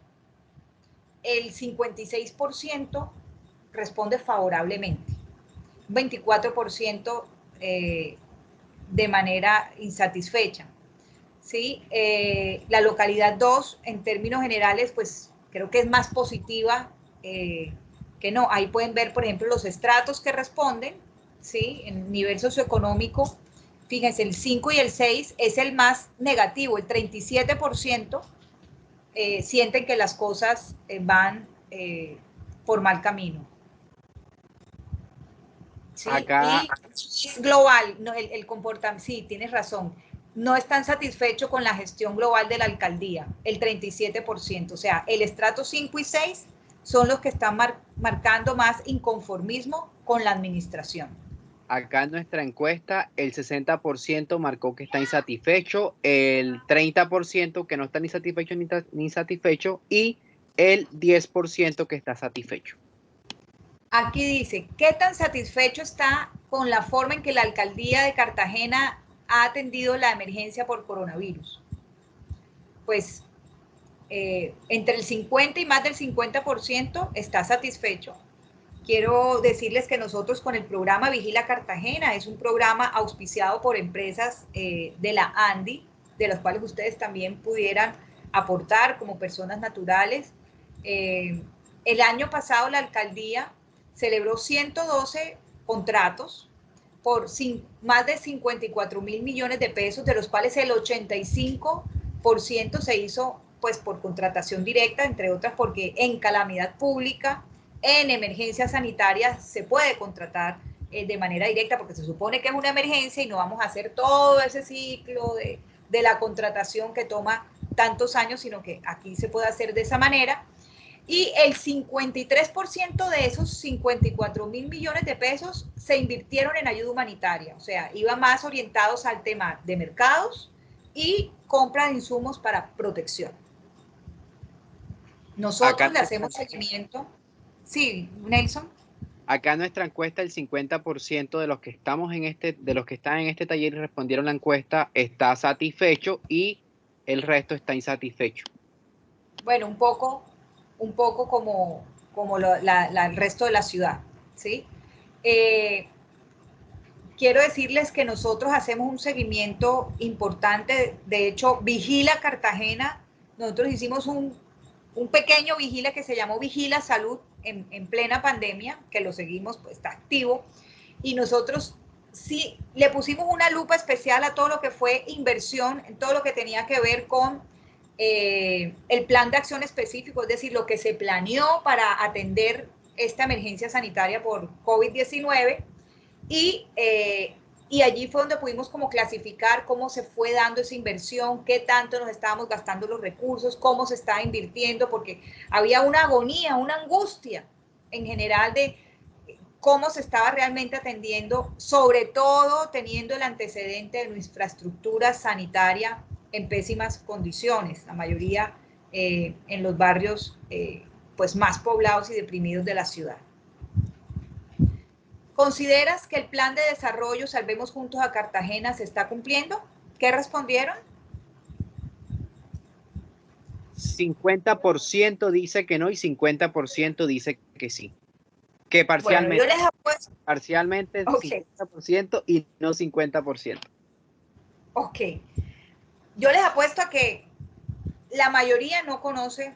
el 56% responde favorablemente, 24% de manera insatisfecha. ¿Sí? La localidad 2, en términos generales, pues creo que es más positiva que no. Ahí pueden ver, por ejemplo, los estratos que responden, ¿sí? En nivel socioeconómico, fíjense, el 5 y el 6 es el más negativo, el 37% sienten que las cosas van por mal camino. ¿Sí? Acá, Y es global, no, el comportamiento, sí, tienes razón, no están satisfechos con la gestión global de la alcaldía, el 37%, o sea, el estrato 5 y 6 son los que están marcando más inconformismo con la administración. acá en nuestra encuesta, el 60% marcó que está insatisfecho, el 30% que no está ni satisfecho ni insatisfecho y el 10% que está satisfecho. Aquí dice, ¿qué tan satisfecho está con la forma en que la alcaldía de Cartagena ha atendido la emergencia por coronavirus? Pues entre el 50 y más del 50% está satisfecho. Quiero decirles que nosotros con el programa Vigila Cartagena, es un programa auspiciado por empresas de la ANDI, de las cuales ustedes también pudieran aportar como personas naturales. El año pasado la alcaldía celebró 112 contratos por más de 54.000 millones de pesos, de los cuales el 85% se hizo pues por contratación directa, entre otras porque en calamidad pública, en emergencias sanitarias se puede contratar de manera directa porque se supone que es una emergencia y no vamos a hacer todo ese ciclo de la contratación que toma tantos años, sino que aquí se puede hacer de esa manera. Y el 53% de esos 54.000 millones de pesos se invirtieron en ayuda humanitaria, o sea, iban más orientados al tema de mercados y compra de insumos para protección. Nosotros le hacemos seguimiento. Sí, Nelson. Acá en nuestra encuesta, el 50% de los que estamos de los que están en este taller y respondieron la encuesta está satisfecho y el resto está insatisfecho. Bueno, un poco como el resto de la ciudad, ¿sí? Quiero decirles que nosotros hacemos un seguimiento importante. De hecho, Vigila Cartagena, nosotros hicimos un un pequeño vigila que se llamó Vigila Salud en plena pandemia, que lo seguimos, pues está activo, y nosotros sí le pusimos una lupa especial a todo lo que fue inversión, en todo lo que tenía que ver con el plan de acción específico, es decir, lo que se planeó para atender esta emergencia sanitaria por COVID-19, y allí fue donde pudimos como clasificar cómo se fue dando esa inversión, qué tanto nos estábamos gastando los recursos, cómo se estaba invirtiendo, porque había una agonía, una angustia en general de cómo se estaba realmente atendiendo, sobre todo teniendo el antecedente de nuestra infraestructura sanitaria en pésimas condiciones, la mayoría en los barrios pues más poblados y deprimidos de la ciudad. ¿Consideras que el plan de desarrollo Salvemos Juntos a Cartagena se está cumpliendo? ¿Qué respondieron? 50% dice que no y 50% dice que sí. Que parcialmente. Bueno, yo les apuesto. Parcialmente Okay. 50% y no 50%. Ok. Yo les apuesto a que la mayoría no conoce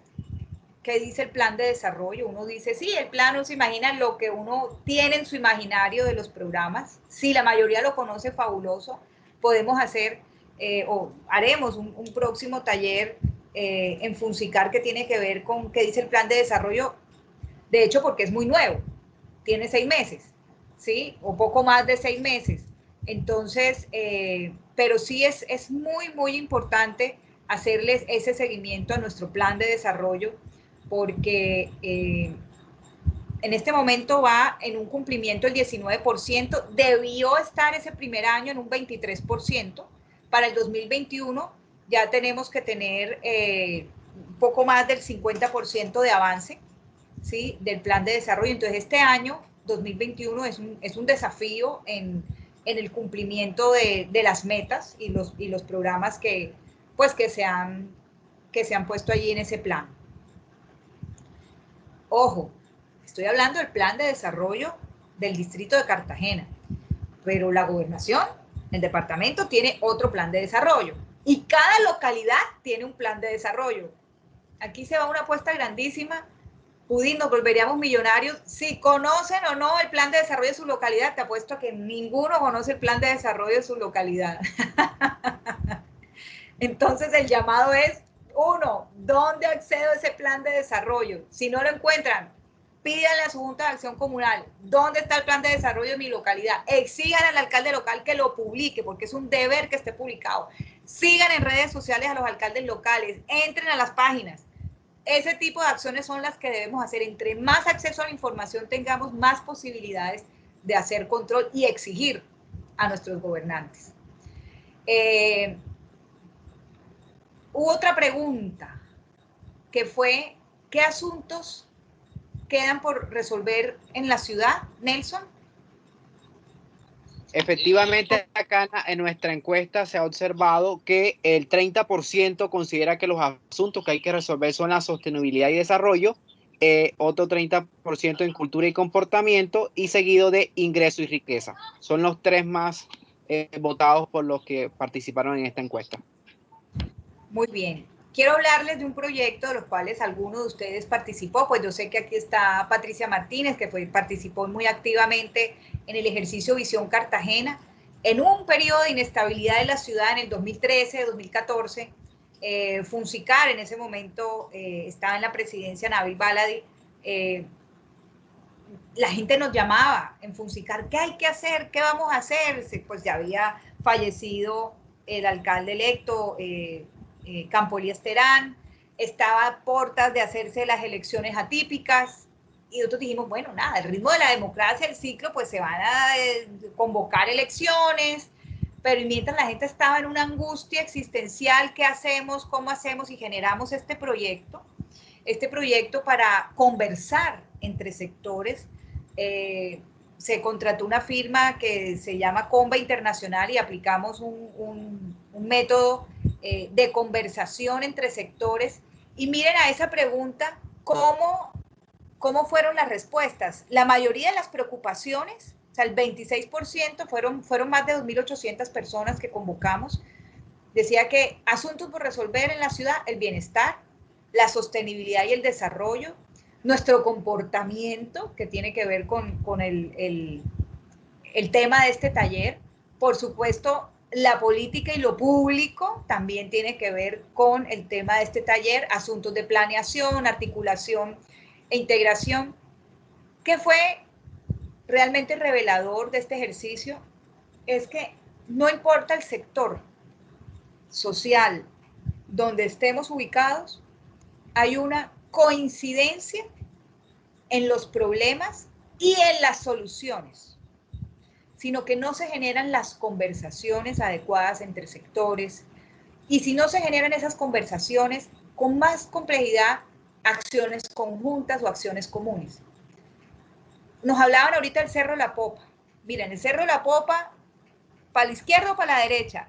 qué dice el plan de desarrollo. Uno dice, sí, el plan, uno se imagina lo que uno tiene en su imaginario de los programas. Sí, la mayoría lo conoce, fabuloso. Podemos hacer o haremos un próximo taller en Funsicar que tiene que ver con qué dice el plan de desarrollo. De hecho, porque es muy nuevo. Tiene 6 meses, ¿sí? O poco más de 6 meses. Entonces, pero sí es muy, muy importante hacerles ese seguimiento a nuestro plan de desarrollo, porque en este momento va en un cumplimiento el 19%, debió estar ese primer año en un 23%, para el 2021 ya tenemos que tener un poco más del 50% de avance, ¿sí?, del plan de desarrollo. Entonces este año 2021 es un desafío en el cumplimiento de las metas y los programas pues, que se han puesto allí en ese plan. Ojo, estoy hablando del plan de desarrollo del distrito de Cartagena, pero la gobernación, el departamento, tiene otro plan de desarrollo y cada localidad tiene un plan de desarrollo. Aquí se va una apuesta grandísima. Pudín, nos volveríamos millonarios. Si conocen o no el plan de desarrollo de su localidad, te apuesto a que ninguno conoce el plan de desarrollo de su localidad. Entonces el llamado es, uno, ¿dónde accedo a ese plan de desarrollo? Si no lo encuentran, pídanle a su Junta de Acción Comunal, ¿dónde está el plan de desarrollo de mi localidad? Exijan al alcalde local que lo publique, porque es un deber que esté publicado. Sigan en redes sociales a los alcaldes locales, entren a las páginas. Ese tipo de acciones son las que debemos hacer. Entre más acceso a la información tengamos, más posibilidades de hacer control y exigir a nuestros gobernantes. Hubo otra pregunta que fue, ¿qué asuntos quedan por resolver en la ciudad, Nelson? Efectivamente, acá en nuestra encuesta se ha observado que el 30% considera que los asuntos que hay que resolver son la sostenibilidad y desarrollo, otro 30% en cultura y comportamiento y seguido de ingreso y riqueza. Son los tres más votados por los que participaron en esta encuesta. Muy bien. Quiero hablarles de un proyecto de los cuales alguno de ustedes participó, pues yo sé que aquí está Patricia Martínez, que participó muy activamente en el ejercicio Visión Cartagena. En un periodo de inestabilidad de la ciudad en el 2013, 2014, Funsicar en ese momento estaba en la presidencia Nabil Baladi. La gente nos llamaba en Funsicar, ¿qué hay que hacer? ¿Qué vamos a hacer? Pues ya había fallecido el alcalde electo, Campo Elías Terán, estaba a puertas de hacerse las elecciones atípicas, y nosotros dijimos, bueno, nada, el ritmo de la democracia, el ciclo, pues se van a convocar elecciones, pero mientras la gente estaba en una angustia existencial, ¿qué hacemos? ¿Cómo hacemos? Y generamos este proyecto para conversar entre sectores. Se contrató una firma que se llama Comba Internacional y aplicamos un método de conversación entre sectores. Y miren a esa pregunta, ¿cómo fueron las respuestas? La mayoría de las preocupaciones, o sea, el 26% fueron más de 2.800 personas que convocamos. Decía que asuntos por resolver en la ciudad, el bienestar, la sostenibilidad y el desarrollo, nuestro comportamiento, que tiene que ver con el tema de este taller, por supuesto, la política y lo público también tiene que ver con el tema de este taller, asuntos de planeación, articulación e integración. ¿Qué fue realmente revelador de este ejercicio? Es que no importa el sector social donde estemos ubicados, hay una coincidencia en los problemas y en las soluciones, sino que no se generan las conversaciones adecuadas entre sectores, y si no se generan esas conversaciones, con más complejidad, acciones conjuntas o acciones comunes. Nos hablaban ahorita del Cerro de la Popa. Miren, el Cerro de la Popa, para la izquierda o para la derecha,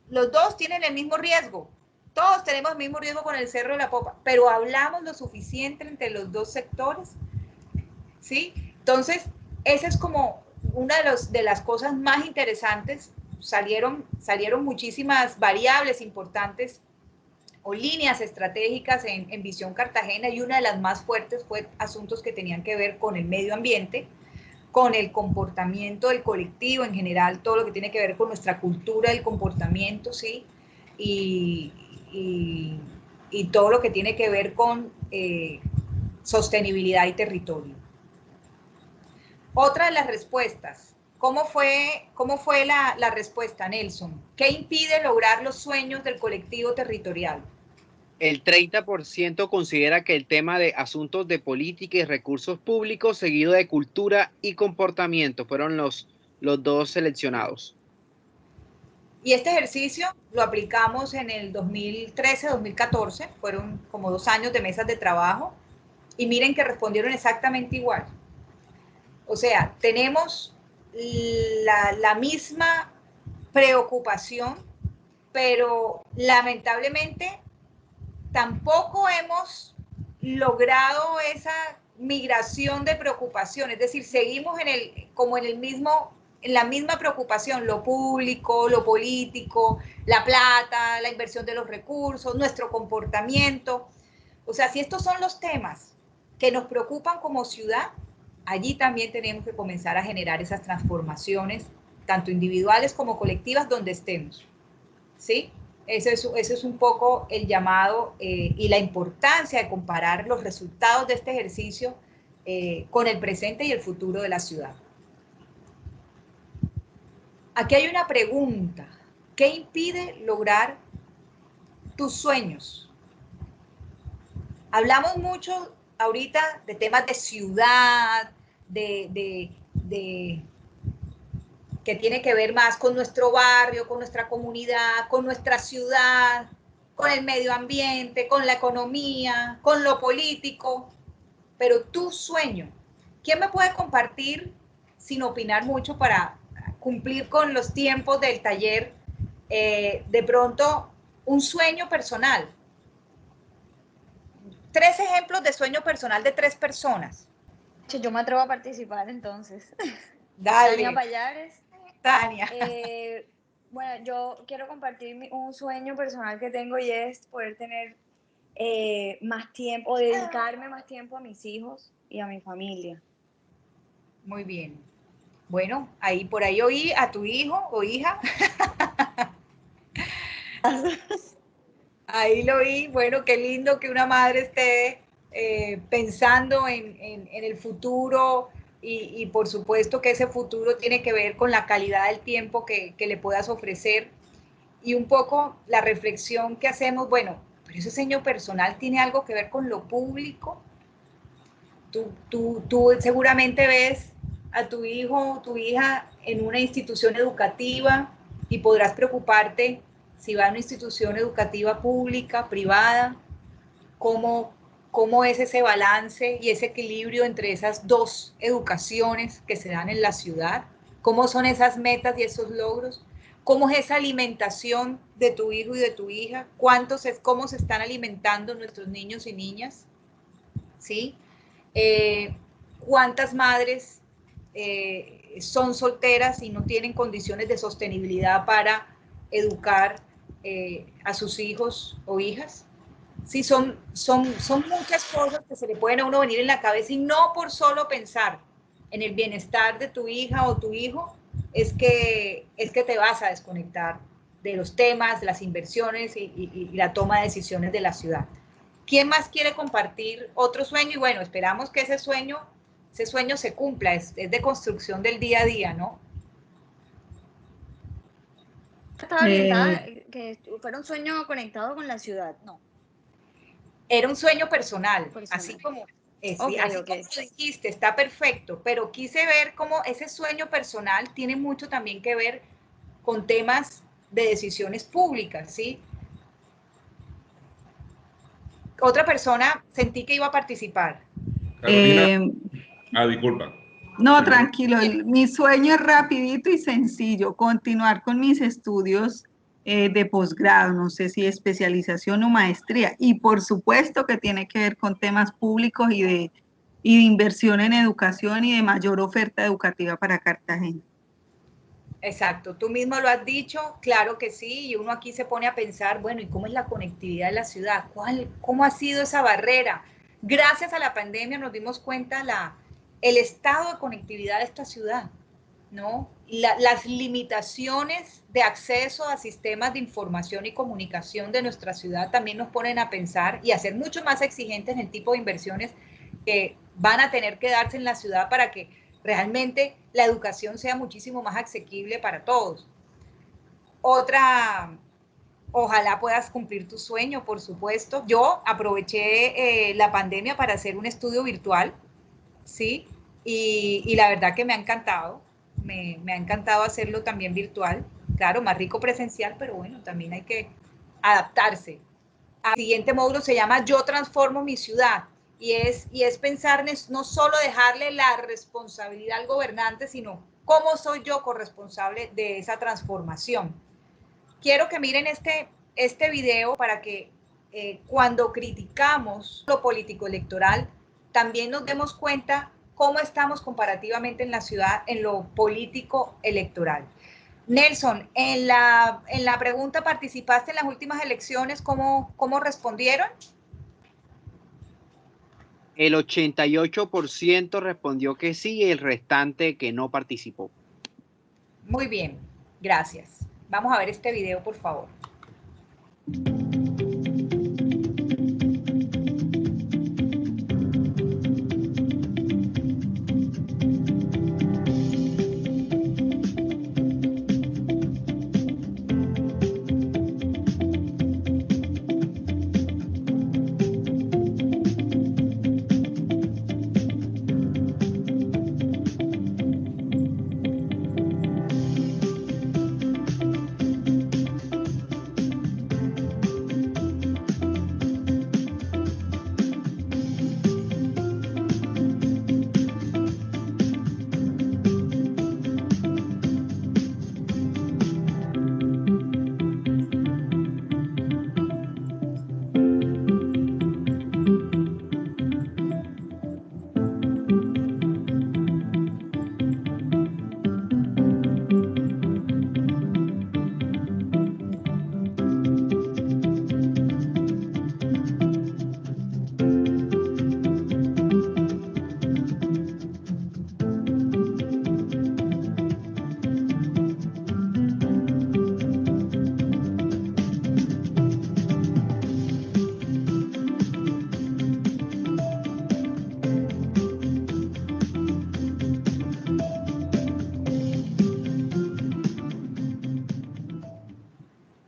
los dos tienen el mismo riesgo. Todos tenemos el mismo riesgo con el Cerro de la Popa, pero hablamos lo suficiente entre los dos sectores, ¿sí? Entonces, esa es como una de las cosas más interesantes. Salieron muchísimas variables importantes o líneas estratégicas en Visión Cartagena, y una de las más fuertes fue asuntos que tenían que ver con el medio ambiente, con el comportamiento del colectivo en general, todo lo que tiene que ver con nuestra cultura del comportamiento, ¿sí? Y todo lo que tiene que ver con sostenibilidad y territorio. Otra de las respuestas, ¿cómo fue la respuesta, Nelson? ¿Qué impide lograr los sueños del colectivo territorial? El 30% considera que el tema de asuntos de política y recursos públicos, seguido de cultura y comportamiento, fueron los dos seleccionados. Y este ejercicio lo aplicamos en el 2013-2014, fueron como 2 años de mesas de trabajo, y miren que respondieron exactamente igual. O sea, tenemos la misma preocupación, pero lamentablemente tampoco hemos logrado esa migración de preocupación, es decir, seguimos en la misma preocupación, lo público, lo político, la plata, la inversión de los recursos, nuestro comportamiento. O sea, si estos son los temas que nos preocupan como ciudad, allí también tenemos que comenzar a generar esas transformaciones, tanto individuales como colectivas, donde estemos, ¿sí? Ese es un poco el llamado y la importancia de comparar los resultados de este ejercicio con el presente y el futuro de la ciudad. Aquí hay una pregunta. ¿Qué impide lograr tus sueños? Hablamos mucho ahorita de temas de ciudad, que tiene que ver más con nuestro barrio, con nuestra comunidad, con nuestra ciudad, con el medio ambiente, con la economía, con lo político. Pero tu sueño, ¿quién me puede compartir, sin opinar mucho para cumplir con los tiempos del taller, de pronto un sueño personal? 3 ejemplos de sueño personal de 3 personas. Yo me atrevo a participar entonces. Dale. Tania Payares. Tania. Bueno, yo quiero compartir un sueño personal que tengo, y es poder tener más tiempo, dedicarme más tiempo a mis hijos y a mi familia. Muy bien. Bueno, por ahí oí a tu hijo o hija. Ahí lo oí. Bueno, qué lindo que una madre esté pensando en el futuro, y por supuesto que ese futuro tiene que ver con la calidad del tiempo que le puedas ofrecer, y un poco la reflexión que hacemos, bueno, pero ese sueño personal tiene algo que ver con lo público. Tú seguramente ves a tu hijo o tu hija en una institución educativa y podrás preocuparte si va a una institución educativa pública, privada, cómo es ese balance y ese equilibrio entre esas dos educaciones que se dan en la ciudad, cómo son esas metas y esos logros, cómo es esa alimentación de tu hijo y de tu hija, cómo se están alimentando nuestros niños y niñas, ¿sí? ¿Cuántas madres son solteras y no tienen condiciones de sostenibilidad para educar a sus hijos o hijas? Sí, son muchas cosas que se le pueden a uno venir en la cabeza y no por solo pensar en el bienestar de tu hija o tu hijo es que te vas a desconectar de los temas, las inversiones y la toma de decisiones de la ciudad. ¿Quién más quiere compartir otro sueño? Y bueno, esperamos que ese sueño se cumpla, es de construcción del día a día, ¿no? Estaba orientada que fuera un sueño conectado con la ciudad, no. Era un sueño personal. Así Personal. como Ok, así ok. como lo dijiste, está perfecto, pero quise ver cómo ese sueño personal tiene mucho también que ver con temas de decisiones públicas, ¿sí? Otra persona sentí que iba a participar. Carolina, disculpa. No, tranquilo, mi sueño es rapidito y sencillo, continuar con mis estudios de posgrado, no sé si especialización o maestría, y por supuesto que tiene que ver con temas públicos y de inversión en educación y de mayor oferta educativa para Cartagena. Exacto, tú mismo lo has dicho, claro que sí, y uno aquí se pone a pensar, bueno, ¿y cómo es la conectividad de la ciudad? ¿Cómo ha sido esa barrera? Gracias a la pandemia nos dimos cuenta el estado de conectividad de esta ciudad, ¿no? Las limitaciones de acceso a sistemas de información y comunicación de nuestra ciudad también nos ponen a pensar y a ser mucho más exigentes en el tipo de inversiones que van a tener que darse en la ciudad para que realmente la educación sea muchísimo más asequible para todos. Otra, ojalá puedas cumplir tu sueño, por supuesto. Yo aproveché la pandemia para hacer un estudio virtual, ¿sí? Y la verdad que me ha encantado. Me ha encantado hacerlo también virtual. Claro, más rico presencial, pero bueno, también hay que adaptarse. El siguiente módulo se llama Yo transformo mi ciudad y es pensar no solo dejarle la responsabilidad al gobernante, sino cómo soy yo corresponsable de esa transformación. Quiero que miren este video para que cuando criticamos lo político electoral, también nos demos cuenta cómo estamos comparativamente en la ciudad en lo político electoral. Nelson, en la pregunta, ¿participaste en las últimas elecciones? ¿Cómo respondieron? El 88% respondió que sí y el restante que no participó. Muy bien, gracias. Vamos a ver este video, por favor.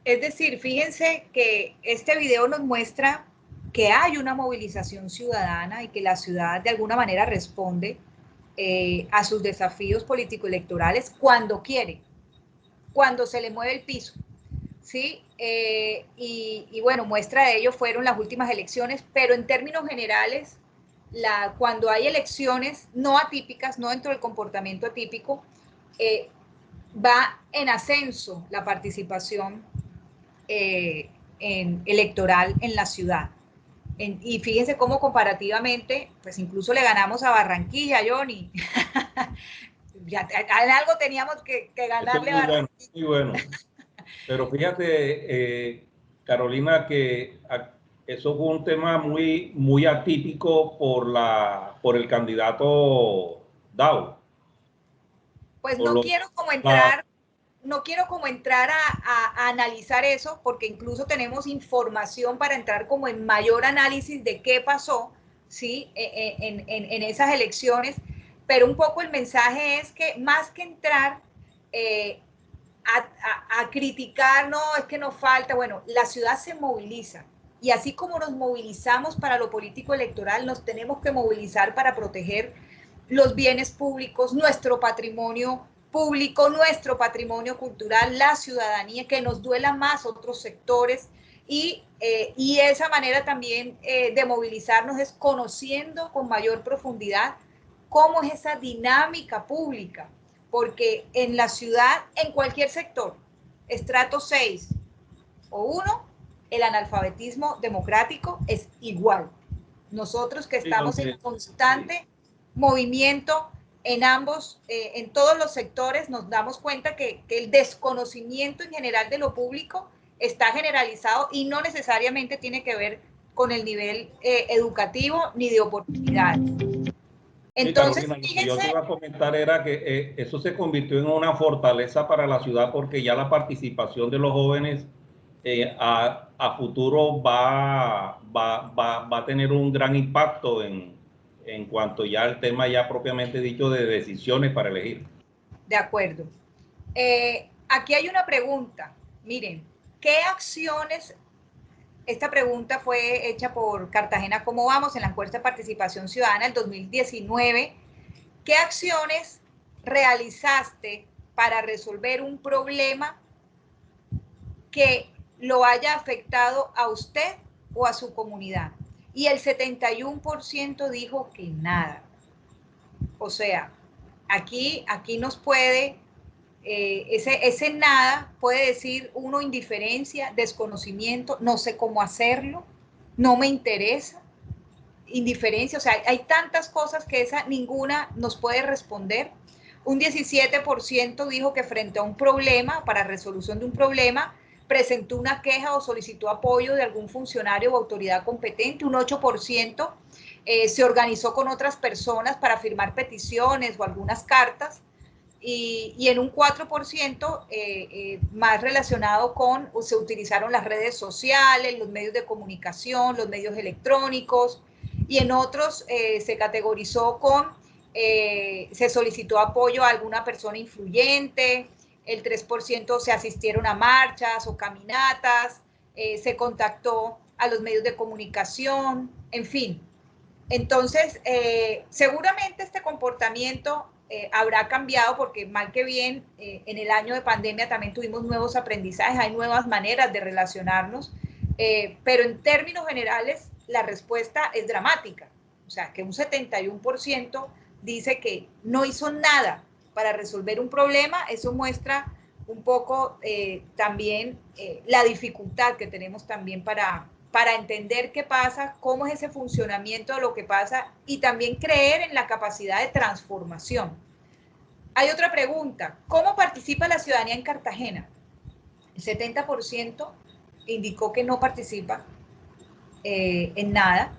Es decir, fíjense que este video nos muestra que hay una movilización ciudadana y que la ciudad de alguna manera responde a sus desafíos político-electorales cuando quiere, cuando se le mueve el piso. ¿Sí? Y bueno, muestra de ello fueron las últimas elecciones, pero en términos generales, cuando hay elecciones no atípicas, no dentro del comportamiento atípico, va en ascenso la participación electoral en la ciudad. Y fíjense cómo comparativamente, pues incluso le ganamos a Barranquilla, Johnny. Ya, en algo teníamos que ganarle a Barranquilla. Bueno, muy bueno. Pero fíjate, Carolina, que eso fue un tema muy atípico por el candidato Dao. Pues no quiero como entrar a analizar eso, porque incluso tenemos información para entrar como en mayor análisis de qué pasó, ¿sí? En esas elecciones, pero un poco el mensaje es que más que entrar a criticar, no, es que nos falta, bueno, la ciudad se moviliza, y así como nos movilizamos para lo político electoral, nos tenemos que movilizar para proteger los bienes públicos, nuestro patrimonio público, nuestro patrimonio cultural, la ciudadanía, que nos duela más otros sectores, y esa manera también de movilizarnos es conociendo con mayor profundidad cómo es esa dinámica pública, porque en la ciudad, en cualquier sector, estrato 6 o 1, el analfabetismo democrático es igual. Nosotros que estamos en constante movimiento en ambos, en todos los sectores, nos damos cuenta que el desconocimiento en general de lo público está generalizado y no necesariamente tiene que ver con el nivel educativo ni de oportunidades. Entonces, Carolina, lo que yo te iba a comentar era que eso se convirtió en una fortaleza para la ciudad, porque ya la participación de los jóvenes a futuro va a tener un gran impacto en cuanto ya al tema ya propiamente dicho de decisiones para elegir. De acuerdo. Aquí hay una pregunta. Miren, ¿qué acciones? Esta pregunta fue hecha por Cartagena ¿Cómo vamos? En la encuesta de participación ciudadana del 2019. ¿Qué acciones realizaste para resolver un problema que lo haya afectado a usted o a su comunidad? Y el 71% dijo que nada. O sea, aquí nos puede, ese nada puede decir uno indiferencia, desconocimiento, no sé cómo hacerlo, no me interesa, indiferencia, o sea, hay tantas cosas que esa ninguna nos puede responder. Un 17% dijo que frente a un problema, para resolución de un problema, presentó una queja o solicitó apoyo de algún funcionario o autoridad competente. Un 8% se organizó con otras personas para firmar peticiones o algunas cartas. Y en un 4% más relacionado con, se utilizaron las redes sociales, los medios de comunicación, los medios electrónicos, y en otros se categorizó con, se solicitó apoyo a alguna persona influyente, el 3% se asistieron a marchas o caminatas, se contactó a los medios de comunicación, en fin. Entonces, seguramente este comportamiento habrá cambiado, porque mal que bien, en el año de pandemia también tuvimos nuevos aprendizajes, hay nuevas maneras de relacionarnos, pero en términos generales la respuesta es dramática. O sea, que un 71% dice que no hizo nada para resolver un problema. Eso muestra un poco también la dificultad que tenemos también para entender qué pasa, cómo es ese funcionamiento de lo que pasa, y también creer en la capacidad de transformación. Hay otra pregunta: ¿cómo participa la ciudadanía en Cartagena? El 70% indicó que no participa en nada,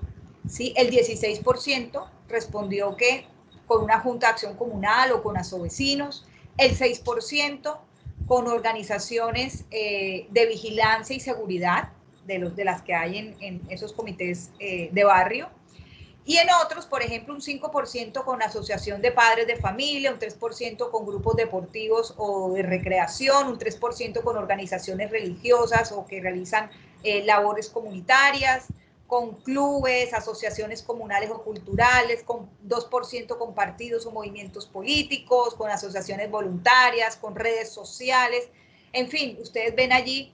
¿sí? El 16% respondió que con una junta de acción comunal o con asovecinos, el 6% con organizaciones de vigilancia y seguridad, de las que hay en esos comités de barrio, y en otros, por ejemplo, un 5% con asociación de padres de familia, un 3% con grupos deportivos o de recreación, un 3% con organizaciones religiosas o que realizan labores comunitarias, con clubes, asociaciones comunales o culturales, con 2% con partidos o movimientos políticos, con asociaciones voluntarias, con redes sociales. En fin, ustedes ven allí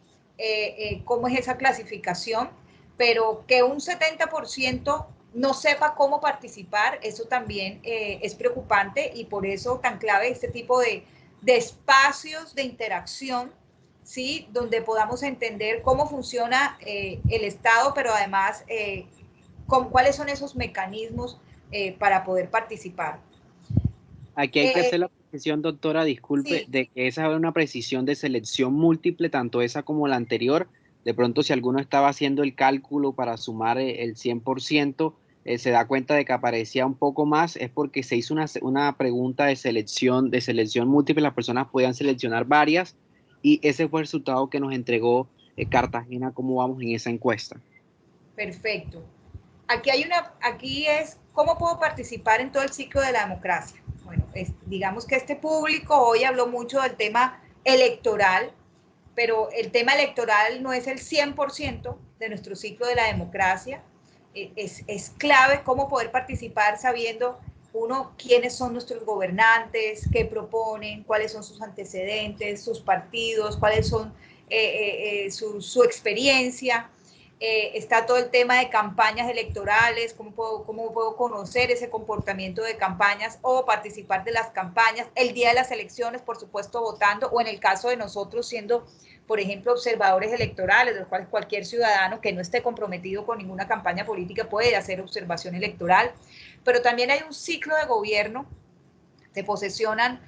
cómo es esa clasificación, pero que un 70% no sepa cómo participar, eso también es preocupante, y por eso tan clave este tipo de espacios de interacción, ¿sí? Donde podamos entender cómo funciona el Estado, pero además cuáles son esos mecanismos para poder participar. Aquí hay que hacer la precisión, doctora, disculpe, sí. de que esa es una precisión de selección múltiple, tanto esa como la anterior, De pronto, si alguno estaba haciendo el cálculo para sumar el 100%, se da cuenta de que aparecía un poco más, es porque se hizo una pregunta de selección múltiple, las personas podían seleccionar varias, y ese fue el resultado que nos entregó Cartagena. ¿Cómo vamos en esa encuesta? Perfecto. Aquí es, ¿cómo puedo participar en todo el ciclo de la democracia? Bueno, digamos que este público hoy habló mucho del tema electoral, pero el tema electoral no es el 100% de nuestro ciclo de la democracia. Es clave cómo poder participar sabiendo, uno, quiénes son nuestros gobernantes, qué proponen, cuáles son sus antecedentes, sus partidos, cuáles son su experiencia. Está todo el tema de campañas electorales, cómo puedo conocer ese comportamiento de campañas o participar de las campañas, el día de las elecciones, por supuesto, votando, o en el caso de nosotros siendo, por ejemplo, observadores electorales, de los cuales cualquier ciudadano que no esté comprometido con ninguna campaña política puede hacer observación electoral. Pero también hay un ciclo de gobierno, se posesionan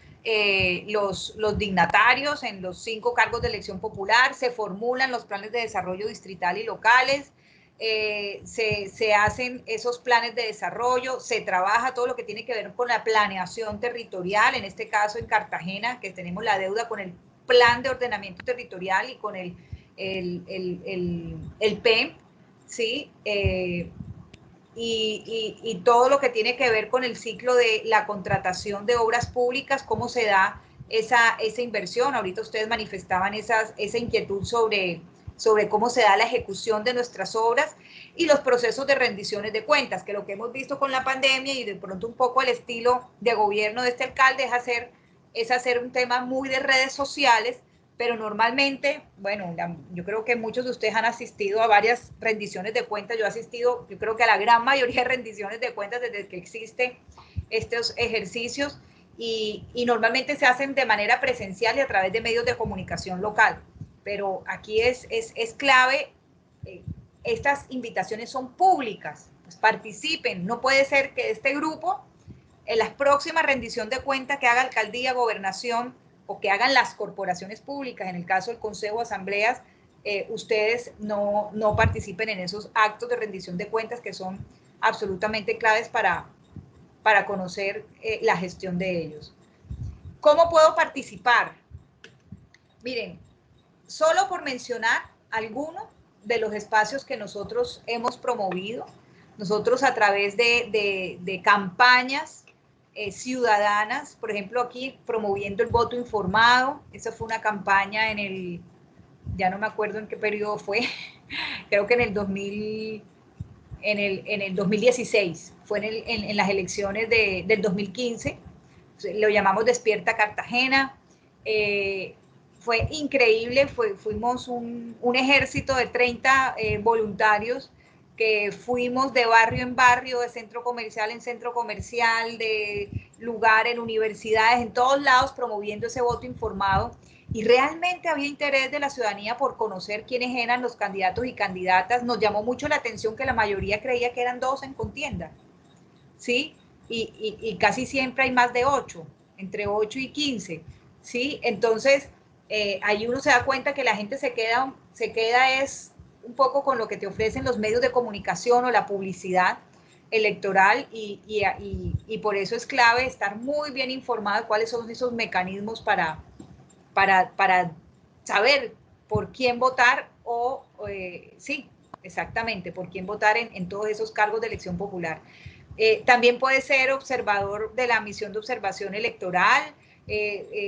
los dignatarios en los 5 cargos de elección popular, se formulan los planes de desarrollo distrital y locales, se hacen esos planes de desarrollo, se trabaja todo lo que tiene que ver con la planeación territorial, en este caso en Cartagena, que tenemos la deuda con el plan de ordenamiento territorial y con el PEM, ¿sí? Y todo lo que tiene que ver con el ciclo de la contratación de obras públicas, cómo se da esa inversión. Ahorita ustedes manifestaban esa inquietud sobre cómo se da la ejecución de nuestras obras y los procesos de rendiciones de cuentas, que lo que hemos visto con la pandemia y de pronto un poco el estilo de gobierno de este alcalde es hacer un tema muy de redes sociales, pero normalmente, bueno, yo creo que muchos de ustedes han asistido a varias rendiciones de cuentas. Yo he asistido, yo creo que a la gran mayoría de rendiciones de cuentas desde que existen estos ejercicios y normalmente se hacen de manera presencial y a través de medios de comunicación local. Pero aquí es clave, estas invitaciones son públicas, pues participen. No puede ser que este grupo, en la próxima rendición de cuentas que haga alcaldía, gobernación, o que hagan las corporaciones públicas, en el caso del Consejo, asambleas, ustedes no participen en esos actos de rendición de cuentas que son absolutamente claves para conocer la gestión de ellos. ¿Cómo puedo participar? Miren, solo por mencionar algunos de los espacios que nosotros hemos promovido, nosotros a través de campañas ciudadanas, por ejemplo aquí promoviendo el voto informado, esa fue una campaña ya no me acuerdo en qué periodo fue, creo que en el 2016, fue en las elecciones del 2015, lo llamamos Despierta Cartagena, fue increíble, fuimos un ejército de 30 voluntarios que fuimos de barrio en barrio, de centro comercial en centro comercial, de lugar en universidades, en todos lados promoviendo ese voto informado y realmente había interés de la ciudadanía por conocer quiénes eran los candidatos y candidatas. Nos llamó mucho la atención que la mayoría creía que eran 2 en contienda, ¿sí? Y casi siempre hay más de 8, entre 8 y 15, ¿sí? Entonces, ahí uno se da cuenta que la gente se queda es un poco con lo que te ofrecen los medios de comunicación o la publicidad electoral y por eso es clave estar muy bien informado de cuáles son esos mecanismos para saber por quién votar sí, exactamente, por quién votar en todos esos cargos de elección popular. También puede ser observador de la misión de observación electoral.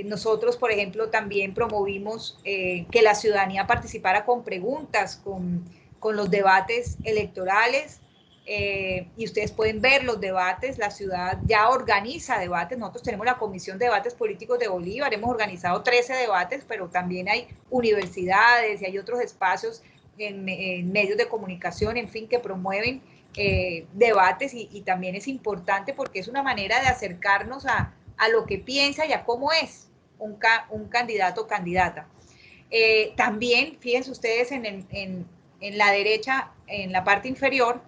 Nosotros, por ejemplo, también promovimos que la ciudadanía participara con preguntas, con los debates electorales. Y ustedes pueden ver los debates, la ciudad ya organiza debates, nosotros tenemos la Comisión de Debates Políticos de Bolívar, hemos organizado 13 debates, pero también hay universidades y hay otros espacios en medios de comunicación, en fin, que promueven debates y también es importante porque es una manera de acercarnos a lo que piensa y a cómo es un candidato o candidata. También, fíjense ustedes en la derecha, en la parte inferior,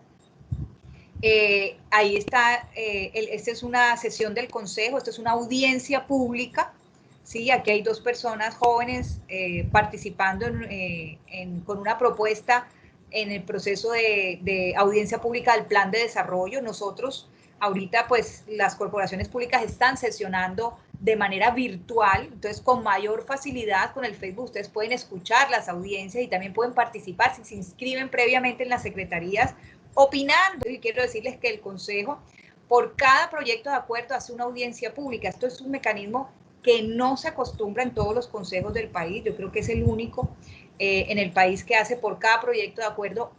ahí está, esta es una sesión del Consejo, esta es una audiencia pública, Sí, aquí hay 2 personas jóvenes participando con una propuesta en el proceso de audiencia pública del plan de desarrollo. Nosotros, ahorita, pues, las corporaciones públicas están sesionando de manera virtual, entonces con mayor facilidad con el Facebook ustedes pueden escuchar las audiencias y también pueden participar si se inscriben previamente en las secretarías opinando. Y quiero decirles que el Consejo, por cada proyecto de acuerdo, hace una audiencia pública. Esto es un mecanismo que no se acostumbra en todos los consejos del país. Yo creo que es el único en el país que hace por cada proyecto de acuerdo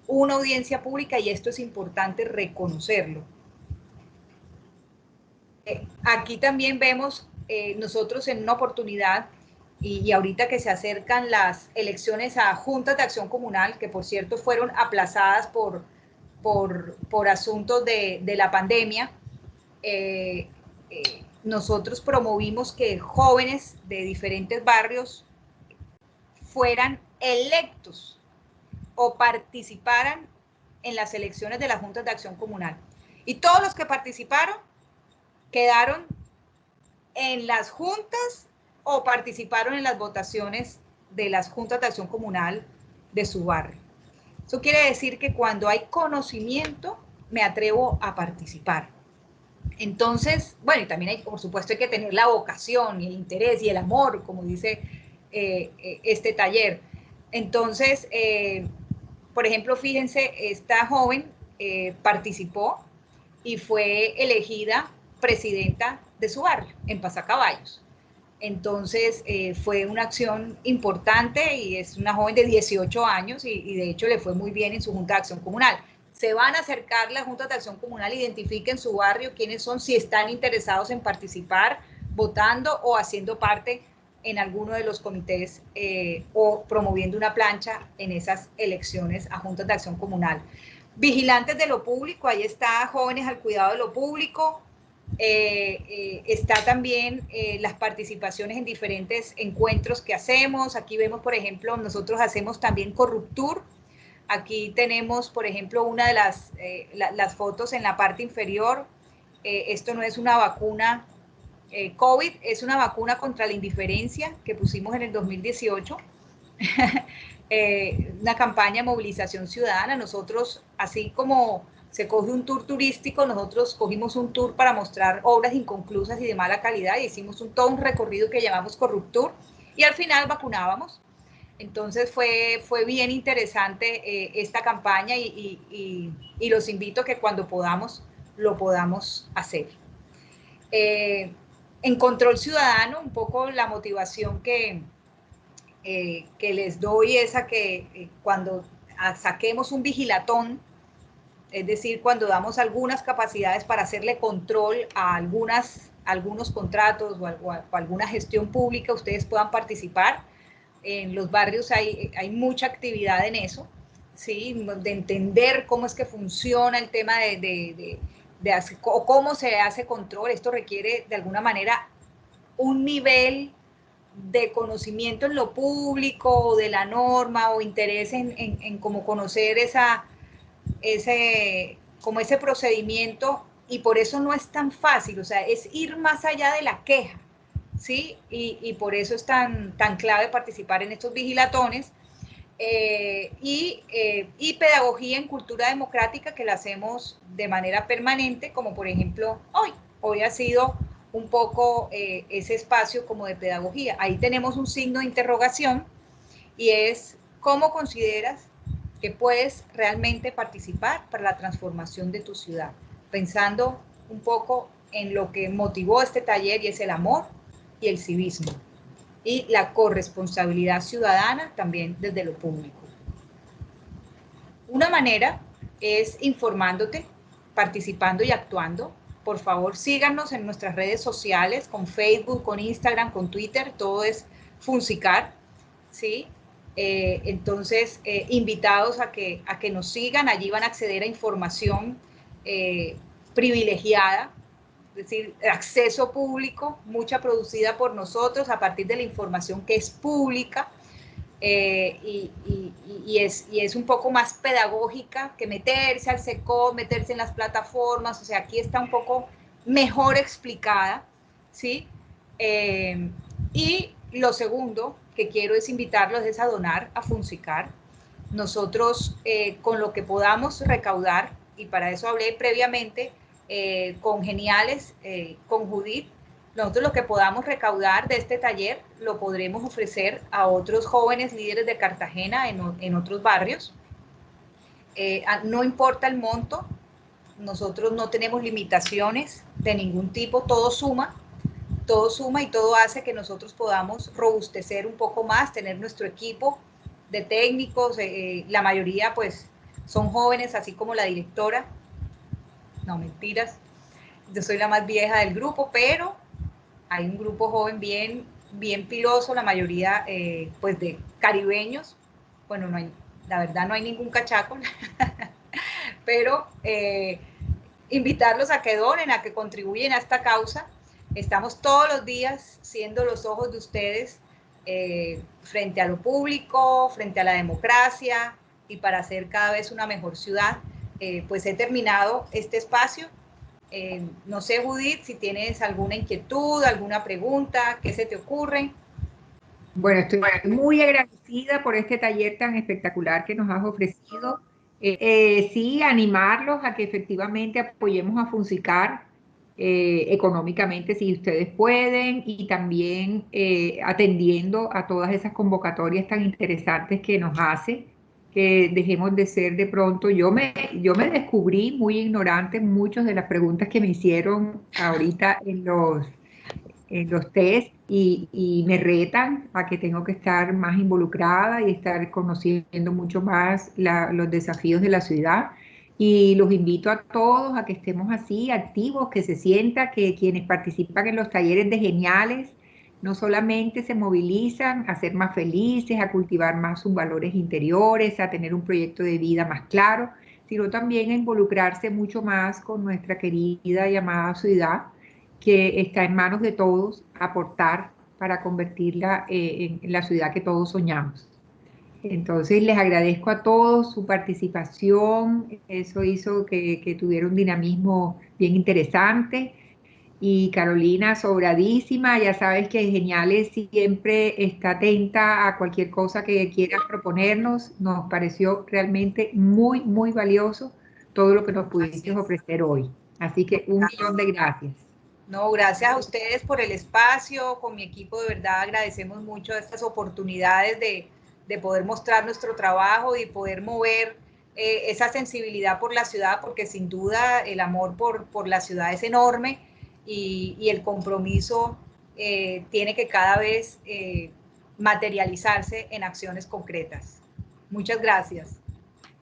una audiencia pública, y esto es importante reconocerlo. Aquí también vemos nosotros en una oportunidad, y ahorita que se acercan las elecciones a juntas de acción comunal, que por cierto fueron aplazadas por asuntos de la pandemia, nosotros promovimos que jóvenes de diferentes barrios fueran electos o participaran en las elecciones de las juntas de acción comunal. Y todos los que participaron quedaron en las juntas o participaron en las votaciones de las juntas de acción comunal de su barrio. Eso quiere decir que cuando hay conocimiento, me atrevo a participar. Entonces, bueno, y también hay, por supuesto, hay que tener la vocación y el interés y el amor, como dice este taller. Entonces, por ejemplo, fíjense, esta joven participó y fue elegida presidenta de su barrio, en Pasacaballos. Entonces, fue una acción importante y es una joven de 18 años y de hecho le fue muy bien en su Junta de Acción Comunal. Se van a acercar las Juntas de Acción Comunal, identifiquen su barrio, quiénes son, si están interesados en participar, votando o haciendo parte en alguno de los comités o promoviendo una plancha en esas elecciones a Juntas de Acción Comunal. Vigilantes de lo público, ahí está, jóvenes al cuidado de lo público. Está también las participaciones en diferentes encuentros que hacemos. Aquí vemos, por ejemplo, nosotros hacemos también Corruptur. Aquí tenemos, por ejemplo, una de las fotos en la parte inferior. Esto no es una vacuna COVID, es una vacuna contra la indiferencia que pusimos en el 2018. Una campaña de movilización ciudadana. Nosotros, así como se coge un tour turístico, nosotros cogimos un tour para mostrar obras inconclusas y de mala calidad y hicimos todo un recorrido que llamamos Corruptur y al final vacunábamos. Entonces fue bien interesante esta campaña y los invito a que cuando podamos, lo podamos hacer. En Control Ciudadano, un poco la motivación que les doy es a que cuando saquemos un vigilatón, es decir, cuando damos algunas capacidades para hacerle control a algunos contratos o a alguna gestión pública, ustedes puedan participar. En los barrios hay mucha actividad en eso, ¿sí? De entender cómo es que funciona el tema o cómo se hace control. Esto requiere de alguna manera un nivel de conocimiento en lo público, de la norma o interés en cómo conocer ese procedimiento, y por eso no es tan fácil, o sea, es ir más allá de la queja, ¿sí? Y por eso es tan clave participar en estos vigilatones y pedagogía en cultura democrática que la hacemos de manera permanente, como por ejemplo hoy ha sido un poco ese espacio como de pedagogía. Ahí tenemos un signo de interrogación y es ¿cómo consideras que puedes realmente participar para la transformación de tu ciudad? Pensando un poco en lo que motivó este taller y es el amor y el civismo y la corresponsabilidad ciudadana también desde lo público. Una manera es informándote, participando y actuando. Por favor, síganos en nuestras redes sociales, con Facebook, con Instagram, con Twitter, todo es Funsicar, ¿sí? Entonces, invitados a que nos sigan, allí van a acceder a información privilegiada, es decir, acceso público, mucha producida por nosotros a partir de la información que es pública, y es un poco más pedagógica que meterse al SECO, meterse en las plataformas, o sea, aquí está un poco mejor explicada, ¿sí? Y lo segundo que quiero es invitarlos es a donar a Funsicar. Nosotros con lo que podamos recaudar, y para eso hablé previamente con Geniales, con Judith, nosotros lo que podamos recaudar de este taller lo podremos ofrecer a otros jóvenes líderes de Cartagena en otros barrios. No importa el monto, nosotros no tenemos limitaciones de ningún tipo, todo suma y todo hace que nosotros podamos robustecer un poco más, tener nuestro equipo de técnicos, la mayoría pues son jóvenes, así como la directora. No, mentiras, yo soy la más vieja del grupo, pero hay un grupo joven bien piloso, la mayoría pues de caribeños. Bueno, la verdad no hay ningún cachaco, pero invitarlos a que donen, a que contribuyen a esta causa. Estamos todos los días siendo los ojos de ustedes frente a lo público, frente a la democracia y para hacer cada vez una mejor ciudad. Pues he terminado este espacio. No sé, Judith, si tienes alguna inquietud, alguna pregunta, ¿qué se te ocurre? Bueno, estoy muy agradecida por este taller tan espectacular que nos has ofrecido. Sí, animarlos a que efectivamente apoyemos a Funsicar económicamente si ustedes pueden y también atendiendo a todas esas convocatorias tan interesantes que nos hace, que dejemos de ser de pronto. Yo me descubrí muy ignorante en muchas de las preguntas que me hicieron ahorita en los test y me retan a que tengo que estar más involucrada y estar conociendo mucho más los desafíos de la ciudad. Y los invito a todos a que estemos así, activos, que se sienta que quienes participan en los talleres de Geniales no solamente se movilizan a ser más felices, a cultivar más sus valores interiores, a tener un proyecto de vida más claro, sino también a involucrarse mucho más con nuestra querida y amada ciudad, que está en manos de todos aportar para convertirla en la ciudad que todos soñamos. Entonces les agradezco a todos su participación, eso hizo que tuviera un dinamismo bien interesante. Y Carolina, sobradísima, ya sabes que Geniales siempre está atenta a cualquier cosa que quieras proponernos. Nos pareció realmente muy valioso todo lo que nos pudiste ofrecer hoy. Así que 1.000.000 de gracias. No, gracias a ustedes por el espacio, con mi equipo de verdad agradecemos mucho estas oportunidades de poder mostrar nuestro trabajo y poder mover esa sensibilidad por la ciudad, porque sin duda el amor por la ciudad es enorme y el compromiso tiene que cada vez materializarse en acciones concretas. Muchas gracias.